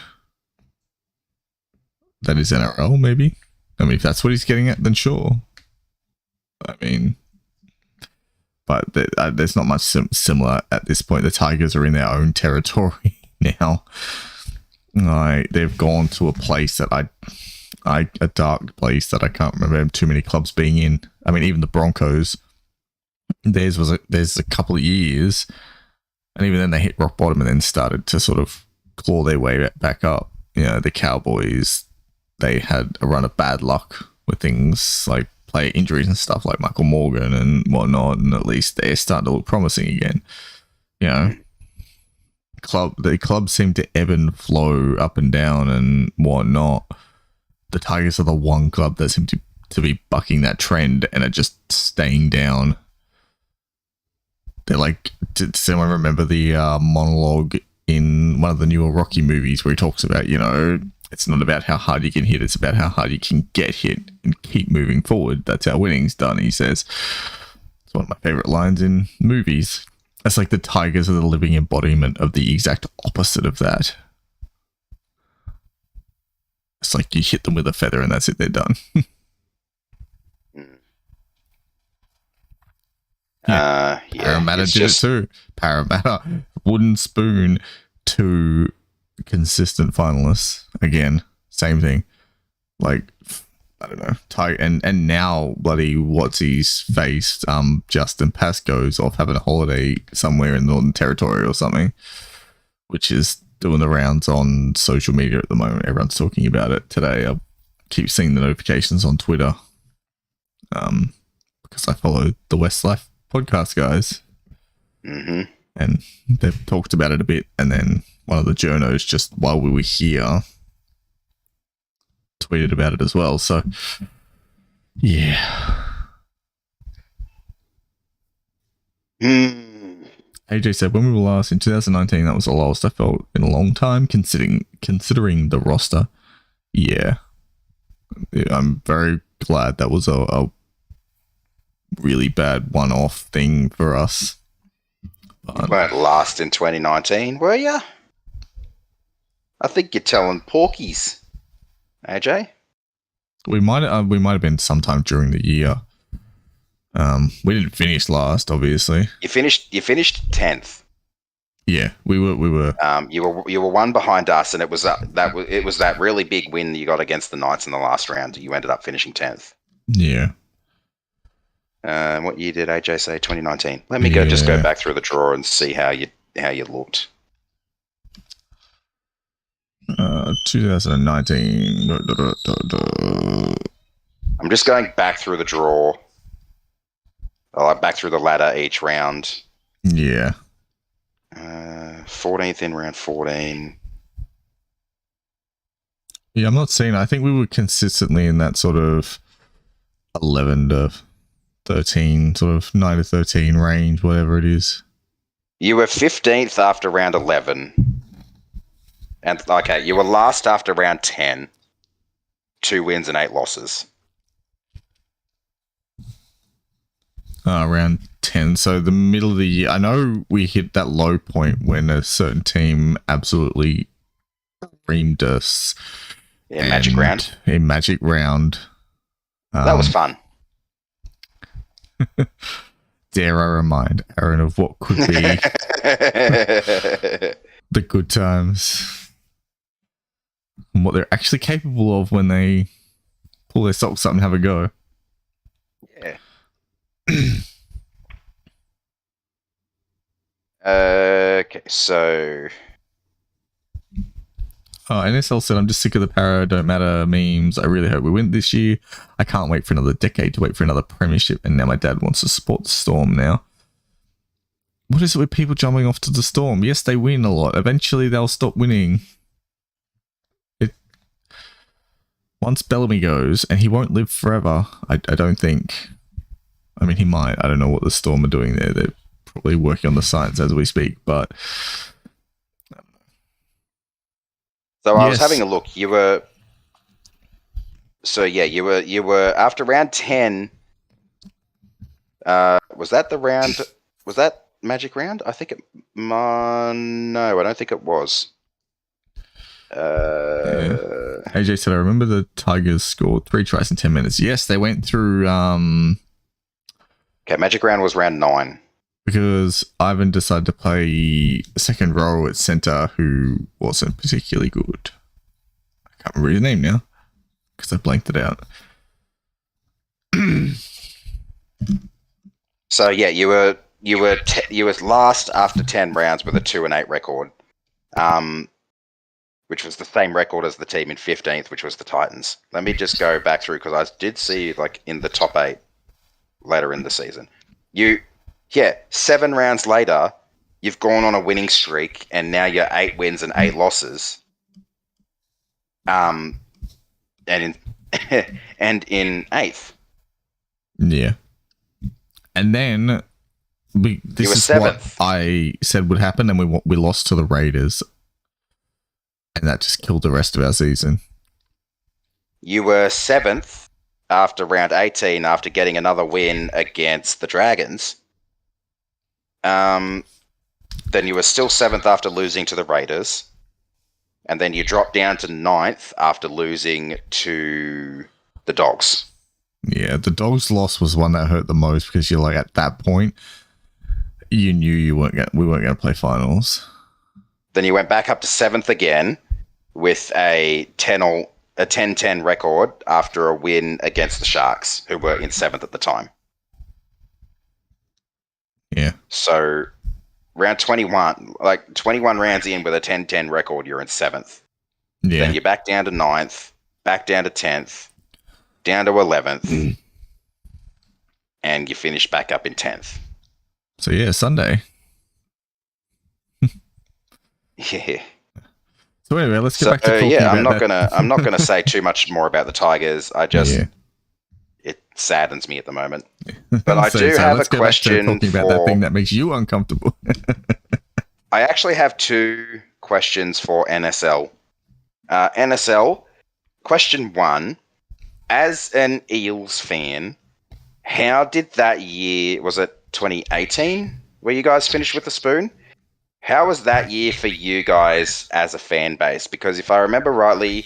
That is NRL, maybe? I mean, if that's what he's getting at, then sure. I mean, but there's not much similar at this point. The Tigers are in their own territory now. Like, they've gone to a place that a dark place that I can't remember too many clubs being in. I mean, even the Broncos, there's a couple of years, and even then they hit rock bottom and then started to sort of claw their way back up. You know, the Cowboys, they had a run of bad luck with things like player injuries and stuff like Michael Morgan and whatnot, and at least they're starting to look promising again. You know, the clubs seem to ebb and flow up and down and whatnot. The Tigers are the one club that seem to be bucking that trend and are just staying down. They're like, does anyone remember the monologue in one of the newer Rocky movies where he talks about, you know, it's not about how hard you can hit, it's about how hard you can get hit and keep moving forward. That's how winning's done, he says. It's one of my favorite lines in movies. It's like the Tigers are the living embodiment of the exact opposite of that. It's like you hit them with a feather and that's it, they're done. Yeah, Parramatta did it too. Parramatta, wooden spoon, 2 consistent finalists. Again, same thing. Like, I don't know. And now bloody what's he's faced Justin Pascoe's off having a holiday somewhere in the Northern Territory or something, which is doing the rounds on social media at the moment. Everyone's talking about it today. I keep seeing the notifications on Twitter because I follow the Westlife podcast guys. Mm-hmm. And they've talked about it a bit, and then one of the journos just while we were here tweeted about it as well. So yeah. AJ said, when we were last in 2019, that was the lowest I felt in a long time, considering the roster. Yeah, I'm very glad that was a really bad one-off thing for us. You weren't last in 2019, were you? I think you're telling porkies, AJ. We might have been sometime during the year. We didn't finish last, obviously. You finished 10th. Yeah, we were. You were one behind us, and it was that really big win you got against the Knights in the last round. You ended up finishing 10th. Yeah. What year did AJ say? 2019. Let me go back through the draw and see how you looked. 2019. I'm just going back through the draw. Back through the ladder each round. Yeah. 14th in round 14. Yeah, I'm not seeing. I think we were consistently in that sort of 11 to 13, sort of 9 to 13 range, whatever it is. You were 15th after round 11. And, okay, you were last after round 10. 2 wins and 8 losses. Around 10. So the middle of the year, I know we hit that low point when a certain team absolutely reamed us. In Magic Round. In Magic Round. That was fun. Dare I remind Aaron of what could be the good times and what they're actually capable of when they pull their socks up and have a go. Yeah. Okay, so NSL said, I'm just sick of the para, don't matter memes. I really hope we win this year. I can't wait for another decade to wait for another premiership. And now my dad wants to support the Storm now. What is it with people jumping off to the Storm? Yes, they win a lot. Eventually they'll stop winning. Once Bellamy goes, and he won't live forever, I don't think. I mean, he might. I don't know what the Storm are doing there. They're probably working on the science as we speak, but... So I was having a look. You were after round 10. Was that the round? Was that Magic Round? I think it. No, I don't think it was. AJ said, I remember the Tigers scored 3 tries in 10 minutes. Yes, they went through. Okay, Magic Round was round 9. Because Ivan decided to play second row at centre, who wasn't particularly good. I can't remember his name now because I blanked it out. So yeah, you were last after 10 rounds with a 2-8 record, which was the same record as the team in 15th, which was the Titans. Let me just go back through because I did see like in the top 8 later in the season. 7 rounds later, you've gone on a winning streak, and now you're 8 wins and 8 losses. And in 8th. Yeah. And then this is 7th. What I said would happen, and we lost to the Raiders, and that just killed the rest of our season. You were 7th after round 18 after getting another win against the Dragons. Then you were still 7th after losing to the Raiders. And then you dropped down to 9th after losing to the Dogs. Yeah, the Dogs loss was one that hurt the most because you're like, at that point, you knew we weren't going to play finals. Then you went back up to 7th again with a 10-10 record after a win against the Sharks, who were in 7th at the time. Yeah. So round 21, like 21 rounds in with a 10-10 record, you're in 7th. Yeah. Then you're back down to 9th, back down to 10th, down to 11th, and you finish back up in 10th. So yeah, Sunday. Yeah. So anyway, let's get back to talking about I'm not gonna say too much more about the Tigers. It saddens me at the moment. But I do have a question talking about that thing that makes you uncomfortable. I actually have 2 questions for NSL. NSL, question 1. As an Eels fan, how did that year, was it 2018, where you guys finished with the spoon? How was that year for you guys as a fan base? Because if I remember rightly,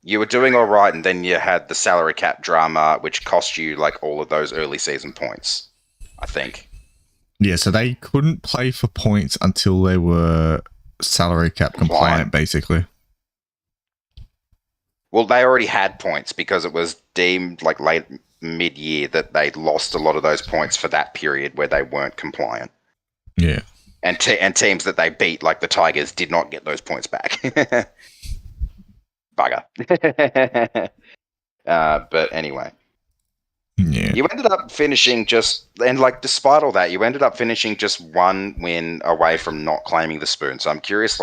you were doing all right, and then you had the salary cap drama, which cost you like all of those early season points, I think. Yeah, so they couldn't play for points until they were salary cap compliant, basically. Well, they already had points because it was deemed like late mid-year that they lost a lot of those points for that period where they weren't compliant. Yeah. And teams that they beat, like the Tigers, did not get those points back. Bugger. But anyway. Yeah. You ended up finishing despite all that, you ended up finishing just 1 win away from not claiming the spoon. So I'm curious,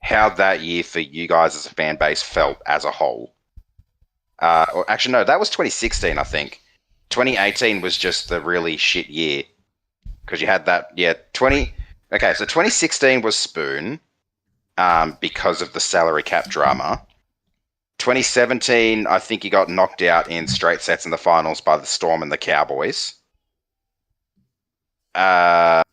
how that year for you guys as a fan base felt as a whole. Or actually, no, that was 2016, I think. 2018 was just the really shit year. Because you had that, Okay, so 2016 was Spoon because of the salary cap drama. 2017, I think he got knocked out in straight sets in the finals by the Storm and the Cowboys. And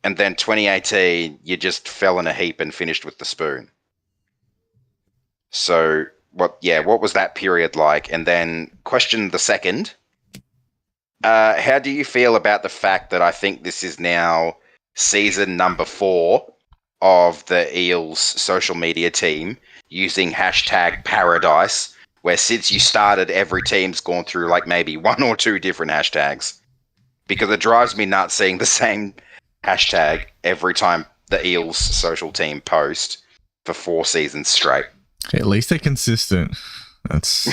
then 2018, you just fell in a heap and finished with the Spoon. So, what was that period like? And then question the second. How do you feel about the fact that I think this is now season number 4 of the Eels social media team using hashtag Paradise, where since you started, every team's gone through like maybe 1 or 2 different hashtags? Because it drives me nuts seeing the same hashtag every time the Eels social team post for 4 seasons straight. At least they're consistent. That's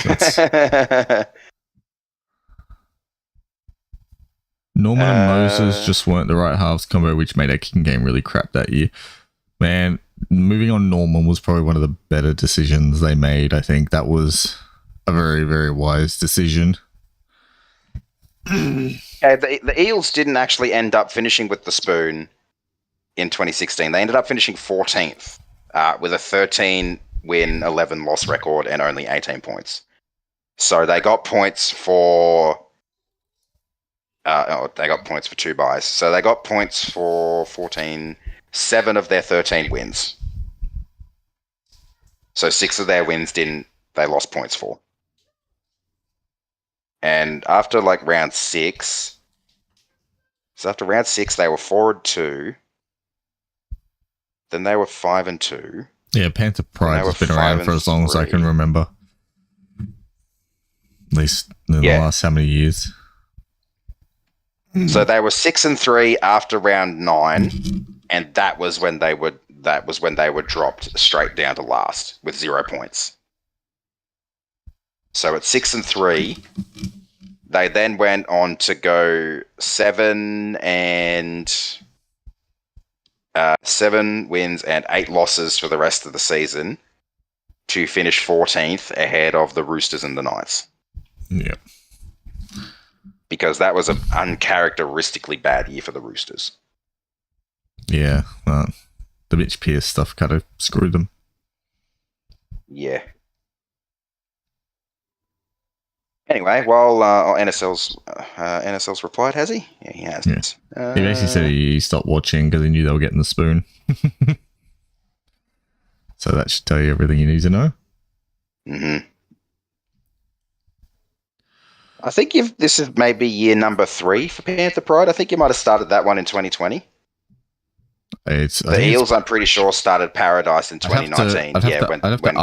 Norman and Moses just weren't the right halves combo, which made our kicking game really crap that year. Man, moving on Norman was probably one of the better decisions they made. I think that was a very, very wise decision. The Eels didn't actually end up finishing with the Spoon in 2016. They ended up finishing 14th with a 13-win, 11-loss record and only 18 points. So they got points for... they got points for 2 buys. So they got points for 7 of their 13 wins. So 6 of their wins they lost points for. And after like round 6, they were 4-2. Then they were 5-2. Yeah, Panther Pride has been around for as long as I can remember. At least in the last how many years? So they were 6-3 after round 9, and that was when they were dropped straight down to last with 0 points. So at 6-3, they then went on to go 7 wins and 8 losses for the rest of the season to finish 14th ahead of the Roosters and the Knights. Yeah. Because that was an uncharacteristically bad year for the Roosters. Yeah, the Mitch Pearce stuff kind of screwed them. Yeah. Anyway, while NSL's replied, has he? Yeah, he has. Yeah. He basically said he stopped watching because he knew they were getting the Spoon. So that should tell you everything you need to know. Mm-hmm. I think this is maybe year number 3 for Panther Pride. I think you might have started that one in 2020. The Eels, I'm pretty sure, started Paradise in 2019. When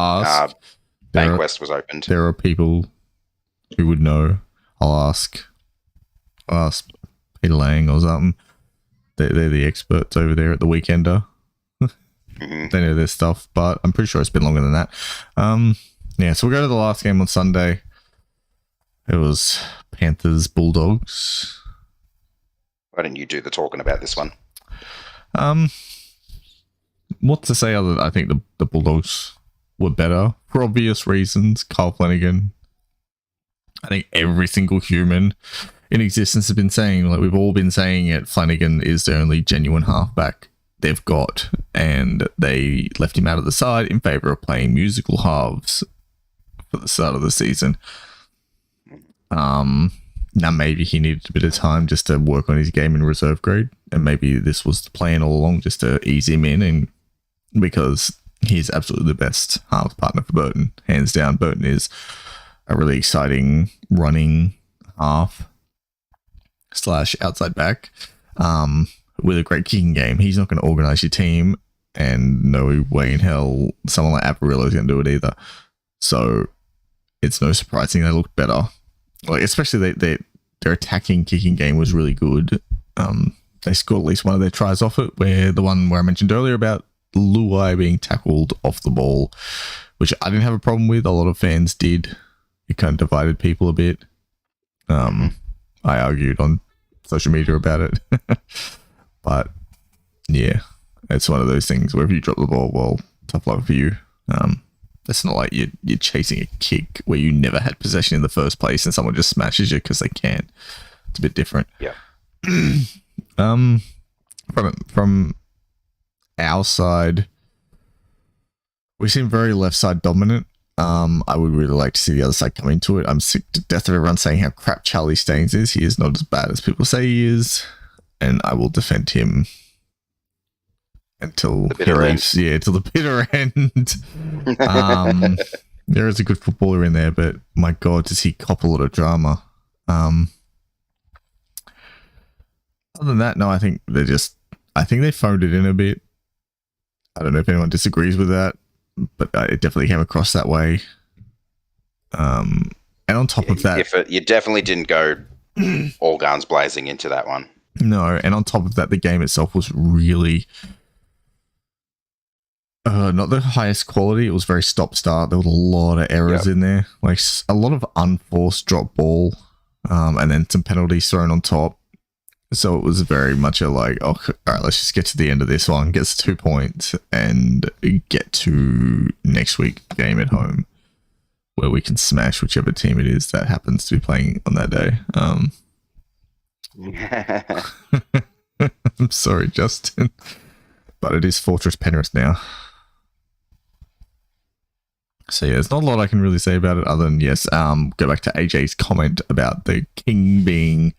Bankwest was opened. There are people who would know. I'll ask Peter Lang or something. They're the experts over there at the Weekender. Mm-hmm. They know their stuff, but I'm pretty sure it's been longer than that. So we'll go to the last game on Sunday. It was Panthers Bulldogs. Why didn't you do the talking about this one? What to say other than I think the Bulldogs were better for obvious reasons. Kyle Flanagan. I think every single human in existence has been saying, like we've all been saying it, Flanagan is the only genuine halfback they've got, and they left him out of the side in favour of playing musical halves for the start of the season. Now maybe he needed a bit of time just to work on his game in reserve grade, and maybe this was the plan all along, just to ease him in, and because he's absolutely the best halves partner for Burton, hands down. Burton is a really exciting running half / outside back with a great kicking game. He's not going to organise your team, and no way in hell someone like Apparillo is going to do it either. So it's no surprising they look better. Like, especially their attacking kicking game was really good. They scored at least one of their tries off it, where the one where I mentioned earlier about Luai being tackled off the ball, which I didn't have a problem with. A lot of fans did. It kind of divided people a bit. I argued on social media about it. But yeah, it's one of those things where if you drop the ball, well, tough luck for you. It's not like you're chasing a kick where you never had possession in the first place and someone just smashes you because they can. It's a bit different. Yeah. From our side, we seem very left side dominant. I would really like to see the other side come into it. I'm sick to death of everyone saying how crap Charlie Staines is. He is not as bad as people say he is, and I will defend him until the bitter end. Yeah, till the bitter end. There is a good footballer in there, but my God, does he cop a lot of drama? Other than that, no, I think they phoned it in a bit. I don't know if anyone disagrees with that, but it definitely came across that way. And on top of that, you definitely didn't go all guns blazing into that one. No, and on top of that, the game itself was really not the highest quality. It was very stop-start. There was a lot of errors in there, like a lot of unforced drop ball, and then some penalties thrown on top. So it was very much all right, let's just get to the end of this one, get 2 points, and get to next week's game at home, where we can smash whichever team it is that happens to be playing on that day. I'm sorry, Justin, but it is Fortress Penrith now. So yeah, there's not a lot I can really say about it other than, yes, go back to AJ's comment about the king being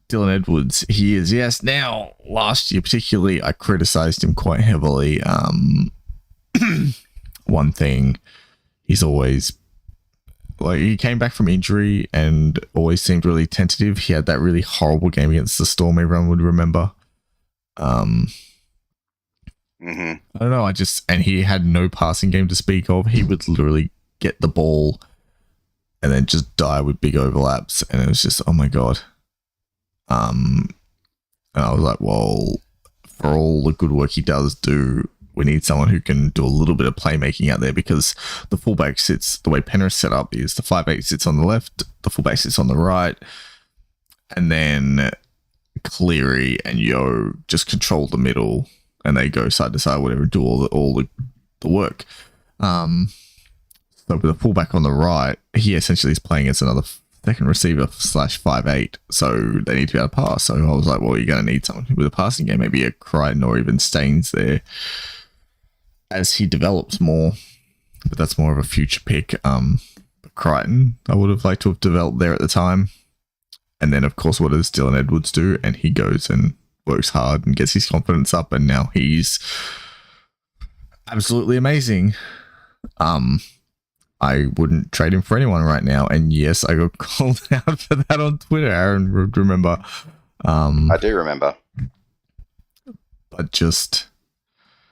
Dylan Edwards. He is, yes. Now, last year particularly, I criticised him quite heavily. One thing, he's always, like, he came back from injury and always seemed really tentative. He had that really horrible game against the Storm, everyone would remember. I don't know, and he had no passing game to speak of. He would literally get the ball and then just die with big overlaps, and it was just, oh my God. And I was like, well, for all the good work he does do, we need someone who can do a little bit of playmaking out there, because the fullback sits, the way Penrith set up is the 5'8" sits on the left, the fullback sits on the right, and then Cleary and Yo just control the middle, and they go side to side, whatever, do all the work. So with the fullback on the right, he essentially is playing as another second receiver / 5'8", so they need to be able to pass. So I was like, well, you're going to need someone with a passing game, maybe a Crichton or even Staines there as he develops more. But that's more of a future pick. Crichton, I would have liked to have developed there at the time. And then, of course, what does Dylan Edwards do? And he goes and works hard and gets his confidence up, and now he's absolutely amazing. I wouldn't trade him for anyone right now. And yes, I got called out for that on Twitter. Aaron would remember. I do remember. But just,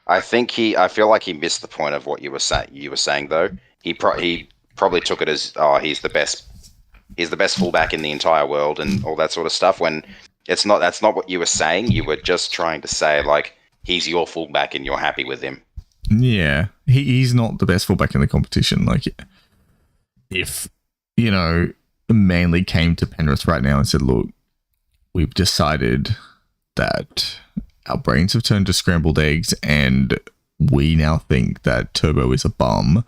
I feel like he missed the point of what you were saying though. He probably took it as, he's the best fullback in the entire world and all that sort of stuff, when that's not what you were saying. You were just trying to say, like, he's your fullback and you're happy with him. Yeah, he's not the best fullback in the competition. Like, if, Manly came to Penrith right now and said, look, we've decided that our brains have turned to scrambled eggs and we now think that Turbo is a bum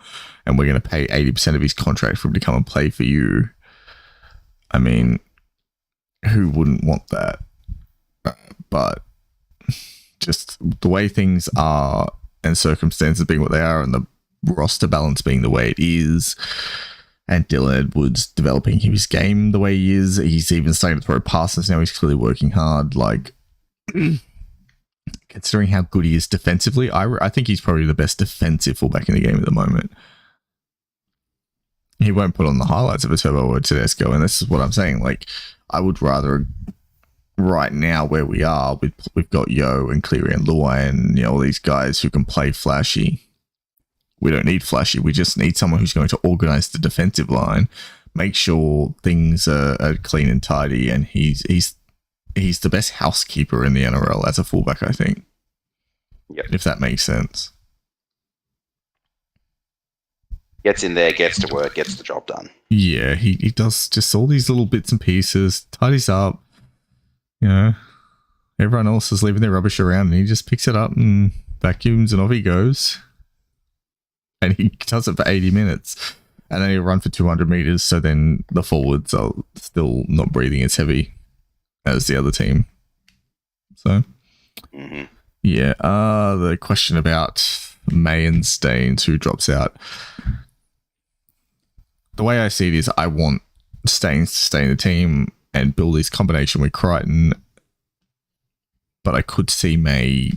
and we're going to pay 80% of his contract for him to come and play for you. I mean, who wouldn't want that? But just the way things are and circumstances being what they are and the roster balance being the way it is, and Dylan Edwards developing his game the way he is, he's even starting to throw passes now, he's clearly working hard. Like, considering how good he is defensively, I think he's probably the best defensive fullback in the game at the moment. He won't put on the highlights of a Turbo or Tedesco, and this is what I'm saying. Like, I would rather, right now where we are, we've got Yo and Cleary and Luai and all these guys who can play flashy. We don't need flashy. We just need someone who's going to organize the defensive line, make sure things are clean and tidy, and he's the best housekeeper in the NRL as a fullback, I think. Yep. If that makes sense. Gets in there, gets to work, gets the job done. Yeah, he does just all these little bits and pieces, tidies up. Everyone else is leaving their rubbish around and he just picks it up and vacuums and off he goes. And he does it for 80 minutes. And then he'll run for 200 meters, so then the forwards are still not breathing as heavy as the other team. So, Mm-hmm. yeah. The question about May and Staines, who drops out. The way I see it is I want Staines to stay in the team and build this combination with Crichton, but I could see May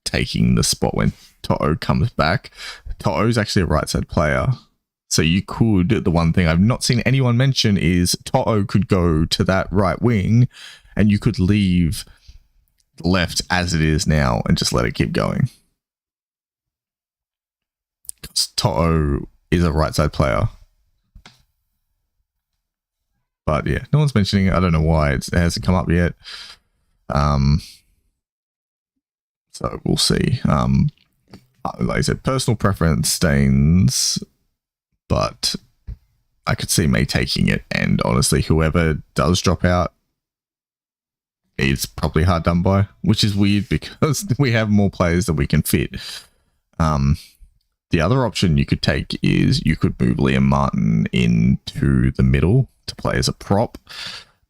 taking the spot when To'o comes back. To'o's actually a right side player. So you could, the one thing I've not seen anyone mention is To'o could go to that right wing and you could leave left as it is now and just let it keep going. Because To'o is a right side player. But yeah, no one's mentioning it. I don't know why it hasn't come up yet. So we'll see. Like I said, personal preference Staines, but I could see May taking it. And honestly, whoever does drop out is probably hard done by, which is weird because we have more players that we can fit. The other option you could take is you could move Liam Martin into the middle to play as a prop,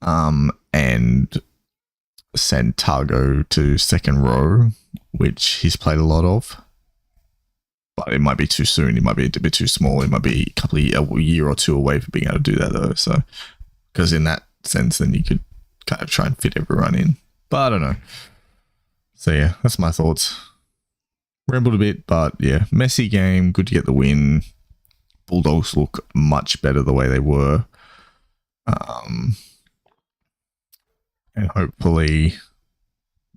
and send Targo to second row, which he's played a lot of. But it might be too soon. It might be a bit too small. It might be a year or two away from being able to do that, though. So, because in that sense, then you could kind of try and fit everyone in. But I don't know. So yeah, that's my thoughts. Rambled a bit, but yeah, messy game. Good to get the win. Bulldogs look much better the way they were. And hopefully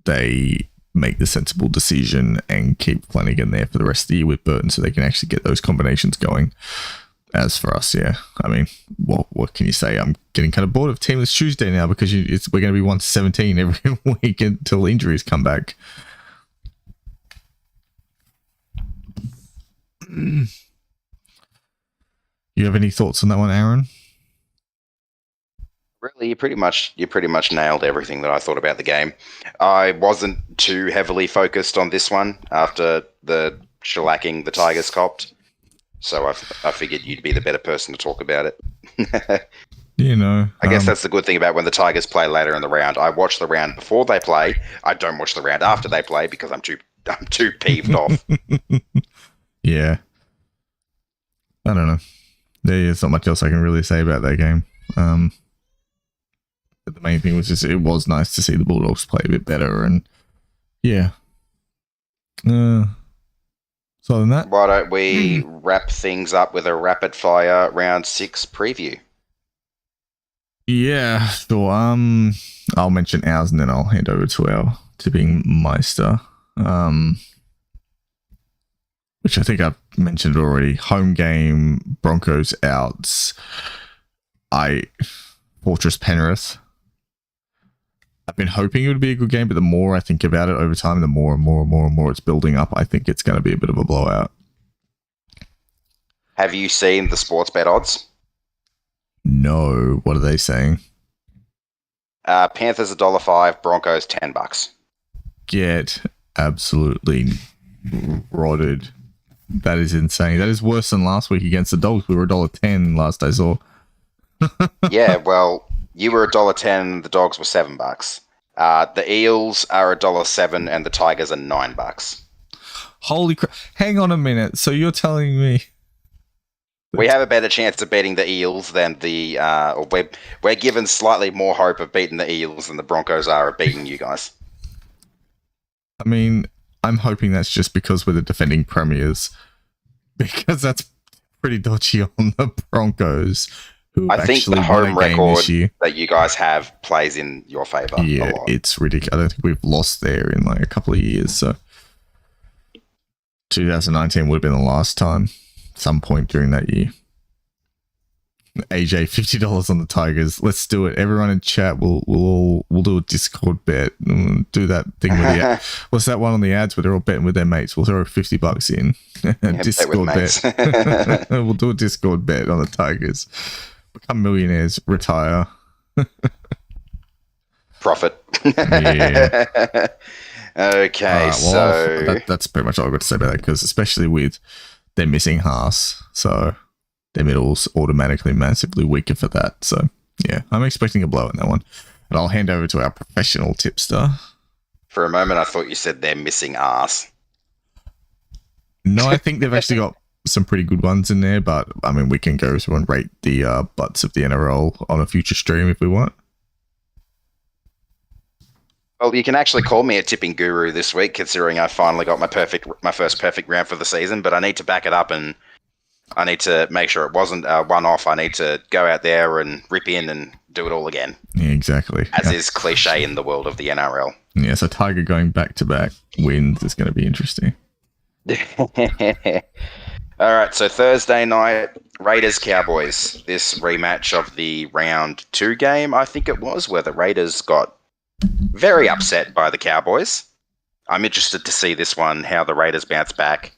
they make the sensible decision and keep Flanagan there for the rest of the year with Burton so they can actually get those combinations going. As for us, yeah, I mean, what can you say? I'm getting kind of bored of Teamless Tuesday now because we're going to be 1-17 every week until injuries come back. You have any thoughts on that one, Aaron? Really, you pretty much nailed everything that I thought about the game. I wasn't too heavily focused on this one after the shellacking the Tigers copped, so I figured you'd be the better person to talk about it. You know, I guess that's the good thing about when the Tigers play later in the round. I watch the round before they play. I don't watch the round after they play because I'm too peeved off. Yeah, I don't know. There's not much else I can really say about that game. But the main thing was just it was nice to see the Bulldogs play a bit better, and yeah. So other than that, why don't we wrap things up with a rapid fire round 6 preview? Yeah, so I'll mention ours and then I'll hand over to our tipping meister. Which I think I've mentioned already. Home game, Broncos outs. Fortress Penrith. I've been hoping it would be a good game, but the more I think about it over time, the more and more it's building up. I think it's going to be a bit of a blowout. Have you seen the sports bet odds? No. What are they saying? Panthers $1.05, Broncos $10. Get absolutely rotted. That is insane. That is worse than last week against the Dogs. We were $1.10 last I saw. Yeah, well, you were $1.10, the Dogs were $7. The Eels are $1.07 and the Tigers are $9. Holy crap. Hang on a minute. So you're telling me we have a better chance of beating the Eels than the we're given slightly more hope of beating the Eels than the Broncos are of beating you guys. I mean, I'm hoping that's just because we're the defending premiers, because that's pretty dodgy on the Broncos. I think the home record that you guys have plays in your favour. Yeah, it's ridiculous. I don't think we've lost there in like a couple of years. So 2019 would have been the last time, some point during that year. AJ, $50 on the Tigers. Let's do it. Everyone in chat, we'll do a Discord bet. Do that thing with the what's that one on the ads where they're all betting with their mates? We'll throw $50 in. Yeah, Discord bet. We'll do a Discord bet on the Tigers. Become millionaires. Retire. Profit. Yeah. Okay, so that's pretty much all I've got to say about that, because especially with them missing Haas, so their middle's automatically massively weaker for that. So yeah, I'm expecting a blow in that one. And I'll hand over to our professional tipster. For a moment, I thought you said they're missing arse. No, I think they've actually got some pretty good ones in there, but I mean, we can go through and rate the butts of the NRL on a future stream if we want. Well, you can actually call me a tipping guru this week, considering I finally got my first perfect round for the season. But I need to back it up, and I need to make sure it wasn't a one-off. I need to go out there and rip in and do it all again. Yeah, exactly. As is cliche in the world of the NRL. Yeah, so Tiger going back-to-back wins is going to be interesting. All right, so Thursday night, Raiders-Cowboys. This rematch of the round 2 game, I think it was, where the Raiders got very upset by the Cowboys. I'm interested to see this one, how the Raiders bounce back.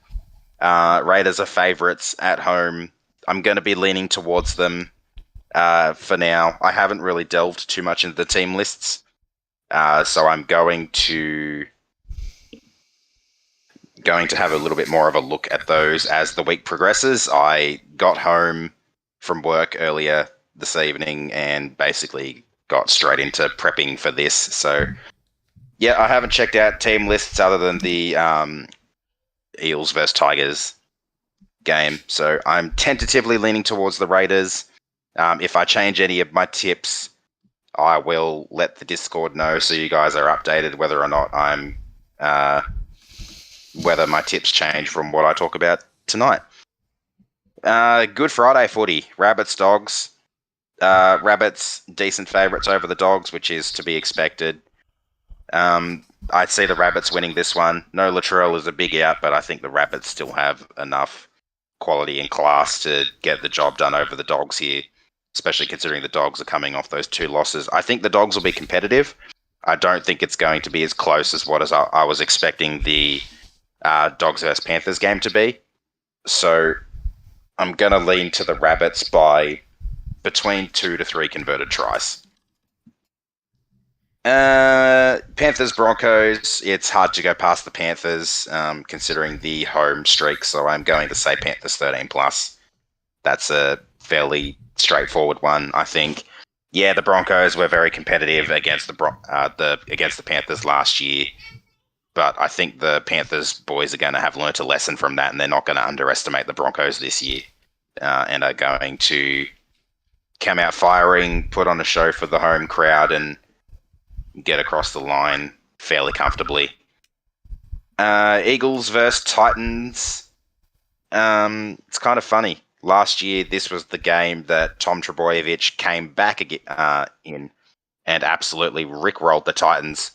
Raiders are favourites at home. I'm going to be leaning towards them for now. I haven't really delved too much into the team lists, so I'm going to have a little bit more of a look at those as the week progresses. I got home from work earlier this evening and basically got straight into prepping for this. So, yeah, I haven't checked out team lists other than the Eels versus Tigers game. So I'm tentatively leaning towards the Raiders. If I change any of my tips, I will let the Discord know so you guys are updated whether or not whether my tips change from what I talk about tonight. Good Friday footy. Rabbits, Dogs. Rabbits, decent favourites over the Dogs, which is to be expected. I'd see the Rabbits winning this one. No, Latrell is a big out, but I think the Rabbits still have enough quality and class to get the job done over the Dogs here, especially considering the Dogs are coming off those 2 losses. I think the Dogs will be competitive. I don't think it's going to be as close as what I was expecting the Dogs vs Panthers game to be. So I'm going to lean to the Rabbits by between 2 to 3 converted tries. Panthers Broncos, it's hard to go past the Panthers considering the home streak, so I'm going to say Panthers 13+. That's a fairly straightforward one, I think. Yeah, the Broncos were very competitive against the Panthers last year, but I think the Panthers boys are going to have learnt a lesson from that, and they're not going to underestimate the Broncos this year, and are going to come out firing, put on a show for the home crowd, and get across the line fairly comfortably. Eagles versus Titans. It's kind of funny. Last year, this was the game that Tom Trebojevic came back in and absolutely rickrolled the Titans.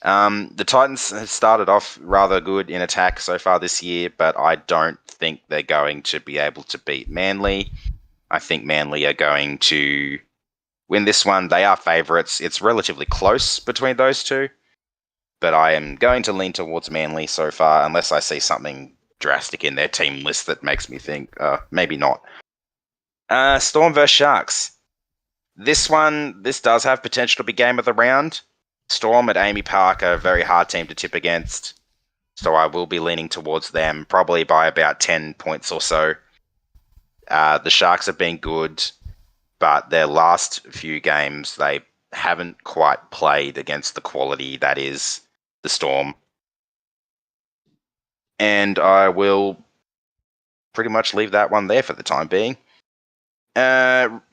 The Titans have started off rather good in attack so far this year, but I don't think they're going to be able to beat Manly. I think Manly are going to win this one. They are favourites. It's relatively close between those two, but I am going to lean towards Manly so far, unless I see something drastic in their team list that makes me think maybe not. Storm vs Sharks. This does have potential to be game of the round. Storm at Amy Park are a very hard team to tip against, so I will be leaning towards them, probably by about 10 points or so. The Sharks have been good, but their last few games, they haven't quite played against the quality that is the Storm. And I will pretty much leave that one there for the time being.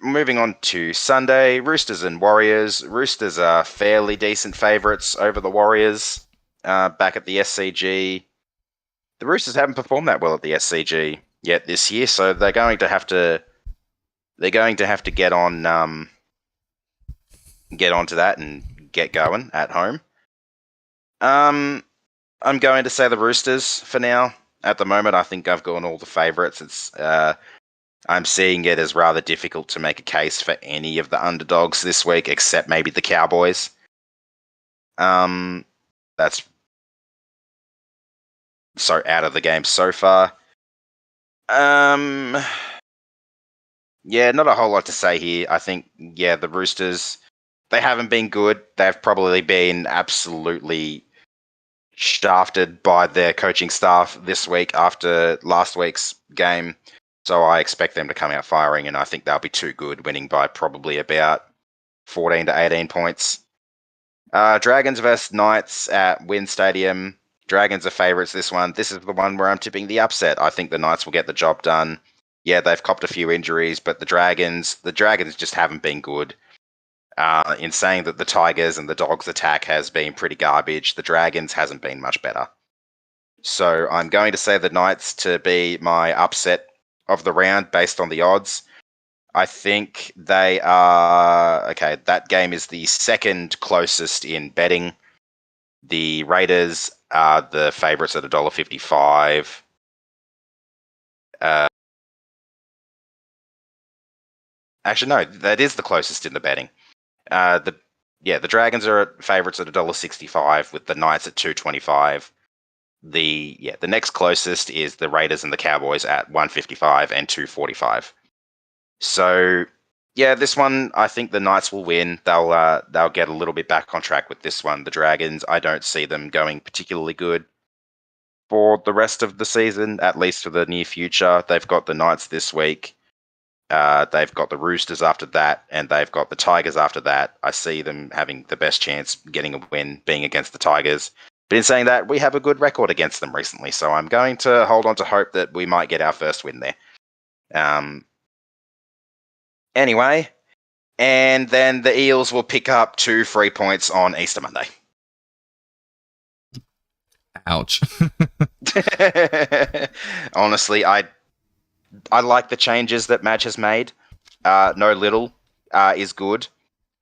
Moving on to Sunday, Roosters and Warriors. Roosters are fairly decent favourites over the Warriors back at the SCG. The Roosters haven't performed that well at the SCG yet this year, so they're going to have to get on to that and get going at home. I'm going to say the Roosters for now. At the moment, I think I've gone all the favourites. I'm seeing it as rather difficult to make a case for any of the underdogs this week, except maybe the Cowboys. That's so out of the game so far. Yeah, not a whole lot to say here. I think, the Roosters, they haven't been good. They've probably been absolutely shafted by their coaching staff this week after last week's game. So I expect them to come out firing, and I think they'll be too good, winning by probably about 14 to 18 points. Dragons versus Knights at Wynn Stadium. Dragons are favourites this one. This is the one where I'm tipping the upset. I think the Knights will get the job done. Yeah, they've copped a few injuries, but the Dragons just haven't been good. In saying that the Tigers and the Dogs attack has been pretty garbage, the Dragons hasn't been much better. So I'm going to say the Knights to be my upset of the round based on the odds. I think they are... Okay, that game is the second closest in betting. The Raiders are the favourites at $1.55. Actually, no, that is the closest in the betting. The Dragons are favourites at $1.65 with the Knights at $2.25. The next closest is the Raiders and the Cowboys at $1.55 and $2.45. So yeah, this one I think the Knights will win. They'll get a little bit back on track with this one. The Dragons, I don't see them going particularly good for the rest of the season, at least for the near future. They've got the Knights this week. They've got the Roosters after that, and they've got the Tigers after that. I see them having the best chance getting a win being against the Tigers. But in saying that, we have a good record against them recently, so I'm going to hold on to hope that we might get our first win there. Anyway, and then the Eels will pick up 2 free points on Easter Monday. Ouch. Honestly, I like the changes that Madge has made. No Little is good.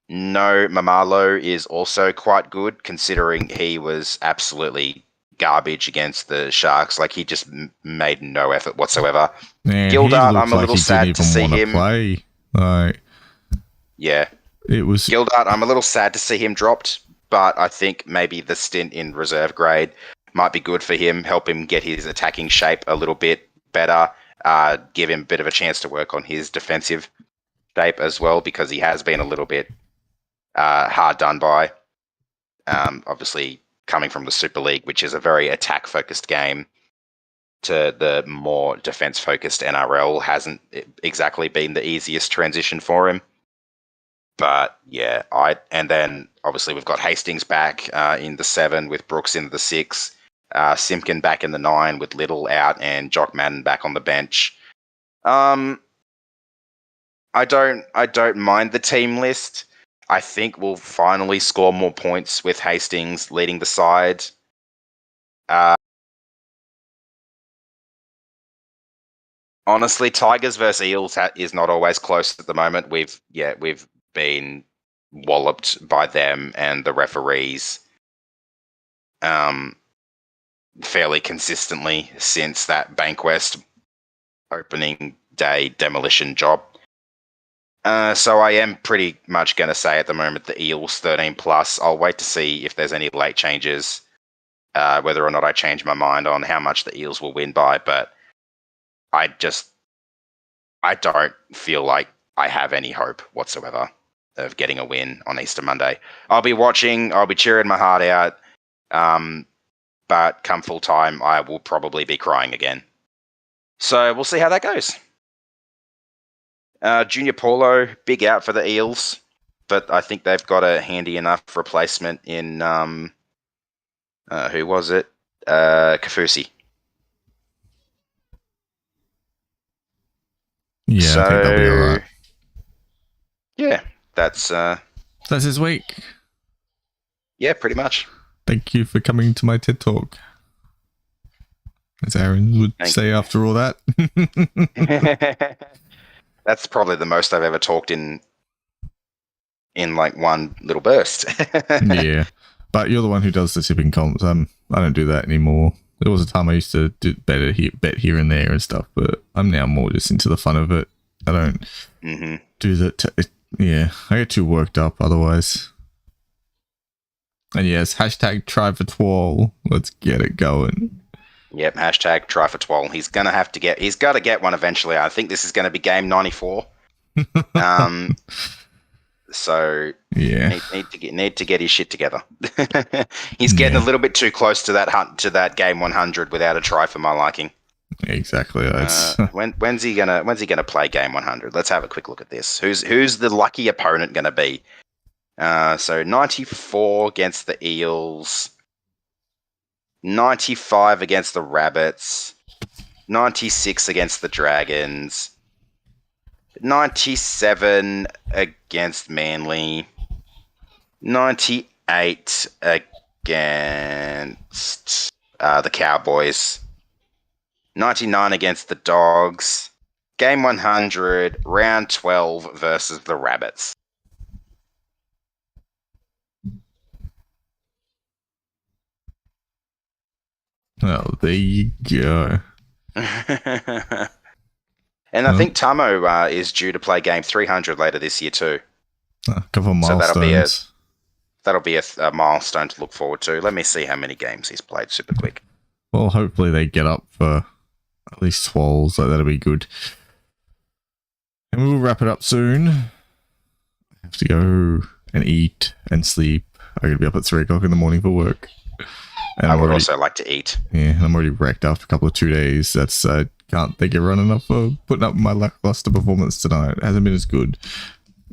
No Mamalo is also quite good, considering he was absolutely garbage against the Sharks. Like, he just made no effort whatsoever. Man, Gildart, I'm a little sad to see him. Play. Yeah. It was... Gildart, I'm a little sad to see him dropped, but I think maybe the stint in reserve grade might be good for him, help him get his attacking shape a little bit better. Give him a bit of a chance to work on his defensive shape as well, because he has been a little bit hard done by. Obviously, coming from the Super League, which is a very attack-focused game, to the more defense-focused NRL hasn't exactly been the easiest transition for him. But yeah, and then obviously we've got Hastings back in the 7 with Brooks in the 6. Simpkin back in the 9 with Little out and Jock Madden back on the bench. I don't mind the team list. I think we'll finally score more points with Hastings leading the side. Honestly, Tigers versus Eels is not always close at the moment. We've been walloped by them and the referees fairly consistently since that Bankwest opening day demolition job. So I am pretty much going to say at the moment the Eels 13+. I'll wait to see if there's any late changes, whether or not I change my mind on how much the Eels will win by, but I don't feel like I have any hope whatsoever of getting a win on Easter Monday. I'll be watching, I'll be cheering my heart out, but come full time, I will probably be crying again. So we'll see how that goes. Junior Paulo, big out for the Eels, but I think they've got a handy enough replacement in, who was it? Kafusi. Yeah, so, I think that'll be alright. Yeah, that's his week. Yeah, pretty much. Thank you for coming to my TED Talk. As Aaron would say after all that. That's probably the most I've ever talked in like one little burst. Yeah, but you're the one who does the tipping comps. I don't do that anymore. There was a time I used to bet here and there and stuff, but I'm now more just into the fun of it. I don't do that. Yeah, I get too worked up otherwise. And yes, hashtag try for twirl. Let's get it going. Yep, hashtag try for twirl. He's got to get one eventually. I think this is going to be game 94. So yeah, need to get his shit together. He's getting a little bit too close to that game 100 without a try for my liking. Exactly. When's he gonna play game 100? Let's have a quick look at this. Who's the lucky opponent gonna be? So 94 against the Eels, 95 against the Rabbits, 96 against the Dragons, 97 against Manly, 98 against the Cowboys, 99 against the Dogs, game 100, round 12 versus the Rabbits. Oh, there you go. And I think Tamo is due to play game 300 later this year too. A couple of milestones. So that'll be a milestone to look forward to. Let me see how many games he's played super quick. Well, hopefully they get up for at least 12, so that'll be good. And we'll wrap it up soon. I have to go and eat and sleep. I'm going to be up at 3 o'clock in the morning for work. And I would also like to eat. Yeah, I'm already wrecked after a couple of 2 days. That's can't thank everyone enough for putting up my lackluster performance tonight. It hasn't been as good.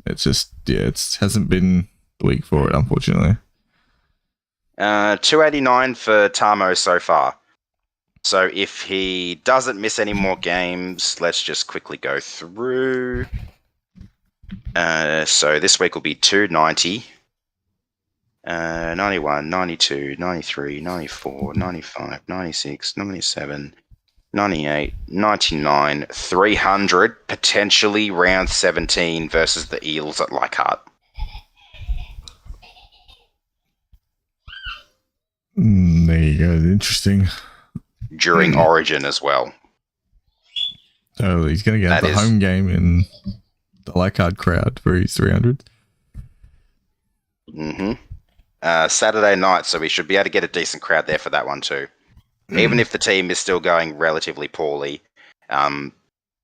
It's just, it hasn't been the week for it, unfortunately. 289 for Tamo so far. So if he doesn't miss any more games, let's just quickly go through. So this week will be 290. 91, 92, 93, 94, 95, 96, 97, 98, 99, 300, potentially round 17 versus the Eels at Leichhardt. There you go. Interesting. During Origin as well. Oh, he's going to get the home game in the Leichhardt crowd for his 300. Saturday night, so we should be able to get a decent crowd there for that one too. Even if the team is still going relatively poorly,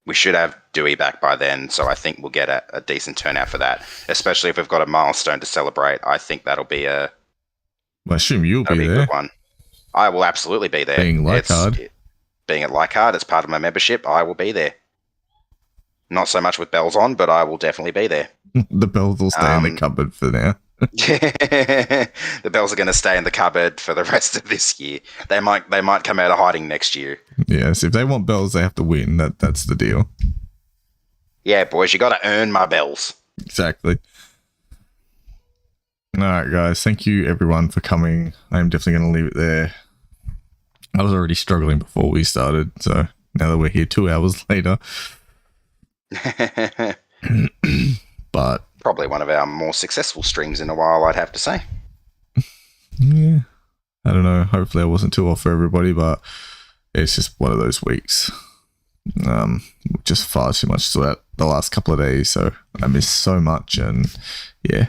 we should have Dewey back by then, so I think we'll get a decent turnout for that, especially if we've got a milestone to celebrate. I think that'll be a... Well, I assume you'll be there. A good one. I will absolutely be there. Being Leichhardt. Being at Leichhardt, as part of my membership, I will be there. Not so much with bells on, but I will definitely be there. The bells will stay in the cupboard for now. The bells are going to stay in the cupboard for the rest of this year. They might come out of hiding next year. Yes, if they want bells, they have to win. That's the deal. Yeah, boys, you got to earn my bells. Exactly. All right, guys. Thank you, everyone, for coming. I'm definitely going to leave it there. I was already struggling before we started, so now that we're here 2 hours later. But probably one of our more successful streams in a while, I'd have to say. Yeah. I don't know. Hopefully I wasn't too off for everybody, but it's just one of those weeks. Just far too much throughout the last couple of days, so I missed so much, and yeah.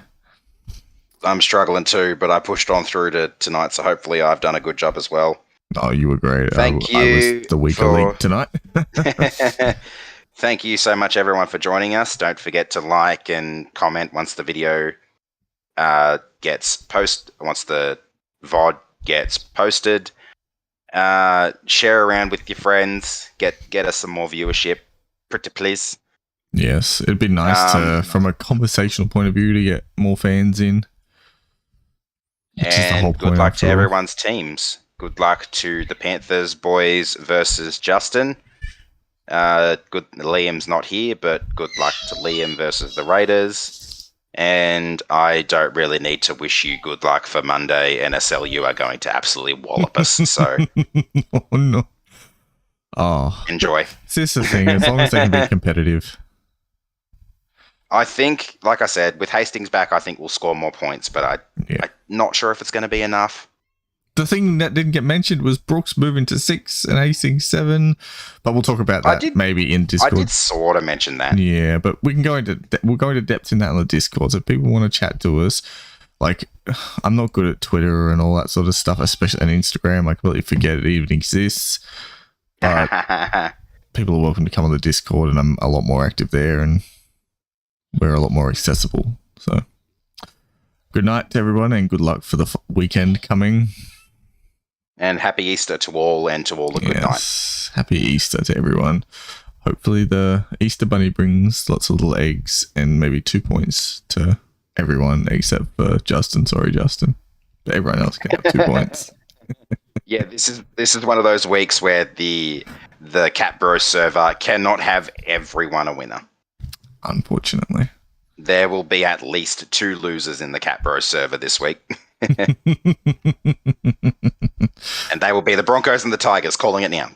I'm struggling too, but I pushed on through to tonight, so hopefully I've done a good job as well. Oh, you were great. Thank you. I was the weaker link tonight. Thank you so much, everyone, for joining us. Don't forget to like and comment once the video gets posted. Once the VOD gets posted, share around with your friends. Get us some more viewership, pretty please. Yes, it'd be nice to, from a conversational point of view, to get more fans in. And good luck to everyone's teams. Good luck to the Panthers boys versus Justin. Liam's not here, but good luck to Liam versus the Raiders. And I don't really need to wish you good luck for Monday. NSLU are going to absolutely wallop us. So, oh no! Oh, enjoy. This is the thing. As long as they can be competitive. I think, like I said, with Hastings back, I think we'll score more points, but I'm not sure if it's going to be enough. The thing that didn't get mentioned was Brooks moving to 6 and Hastings 7, but we'll talk about that maybe in Discord. I did sort of mention that. Yeah, but we'll go into depth in that on the Discord. So if people want to chat to us, like, I'm not good at Twitter and all that sort of stuff, especially on Instagram. I completely forget it even exists. But people are welcome to come on the Discord, and I'm a lot more active there, and we're a lot more accessible. So good night to everyone, and good luck for the weekend coming. And happy Easter to all, and to all a good night. Happy Easter to everyone. Hopefully the Easter Bunny brings lots of little eggs and maybe 2 points to everyone except for Justin. Sorry, Justin. But everyone else can have 2 points. Yeah, this is one of those weeks where the Catbros server cannot have everyone a winner. Unfortunately. There will be at least 2 losers in the Catbros server this week. And they will be the Broncos and the Tigers, calling it now.